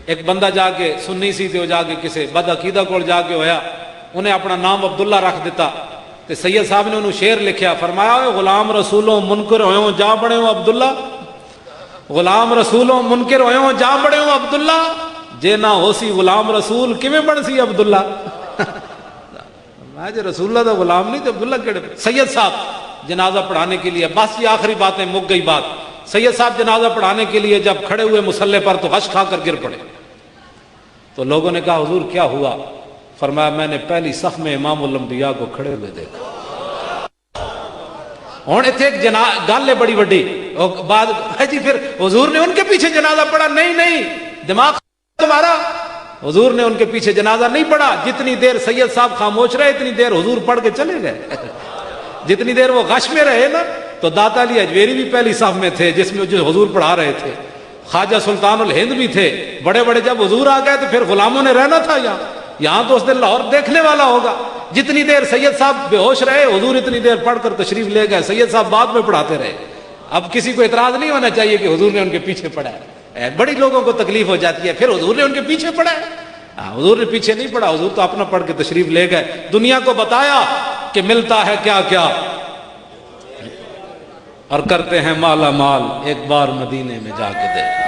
ایک بندہ جا کے سنی سی تے وہ جا کے کسے بد عقیدہ کول جا کے ہویا، انہیں اپنا نام عبداللہ رکھ دیتا، تے سید صاحب نے انہوں شعر لکھیا، فرمایا غلام رسولوں منکر ہوئوں جا بڑے ہوں عبداللہ، غلام رسولوں منکر ہوئوں جا بڑے ہوں عبداللہ، جے نہ ہو سی غلام رسول کیویں بن سی عبداللہ۔ میں جو رسول اللہ دا غلام نہیں تو عبداللہ کیڑے۔ سید صاحب جنازہ پڑھانے کے لیے، بس یہ آخری باتیں مک گئی بات، سید صاحب جنازہ پڑھانے کے لیے جب کھڑے ہوئے مصلے پر تو غش کھا کر گر پڑے، تو لوگوں نے کہا حضور کیا ہوا؟ فرمایا میں نے پہلی صف میں امام الانبیاء کو کھڑے ہوئے دیکھا۔ ہوں اتنے ایک گل ہے بڑی وڈی، بعد جی پھر حضور نے ان کے پیچھے جنازہ پڑھا؟ نہیں، دماغ تمہارا، حضور نے ان کے پیچھے جنازہ نہیں پڑھا۔ جتنی دیر سید صاحب خاموش رہے اتنی دیر حضور پڑھ کے چلے گئے۔ جتنی دیر وہ غش میں رہے نا، تو داتا علی اجویری بھی پہلی صف میں تھے جس میں جو حضور پڑھا رہے تھے، خواجہ سلطان الہند بھی تھے، بڑے بڑے۔ جب حضور آ گئے تو پھر غلاموں نے رہنا تھا یہاں تو اس دن لاہور دیکھنے والا ہوگا۔ جتنی دیر سید صاحب بے ہوش رہے حضور اتنی دیر پڑھ کر تشریف لے گئے، سید صاحب بعد میں پڑھاتے رہے۔ اب کسی کو اعتراض نہیں ہونا چاہیے کہ حضور نے ان کے پیچھے پڑھا ہے، بڑی لوگوں کو تکلیف ہو جاتی ہے پھر حضور نے ان کے پیچھے پڑھا ہے۔ حضور نے پیچھے نہیں پڑھا، حضور تو اپنا پڑھ کے تشریف لے گئے، دنیا کو بتایا کہ ملتا ہے کیا کیا اور کرتے ہیں مالا مال، ایک بار مدینے میں جا کے دیکھ۔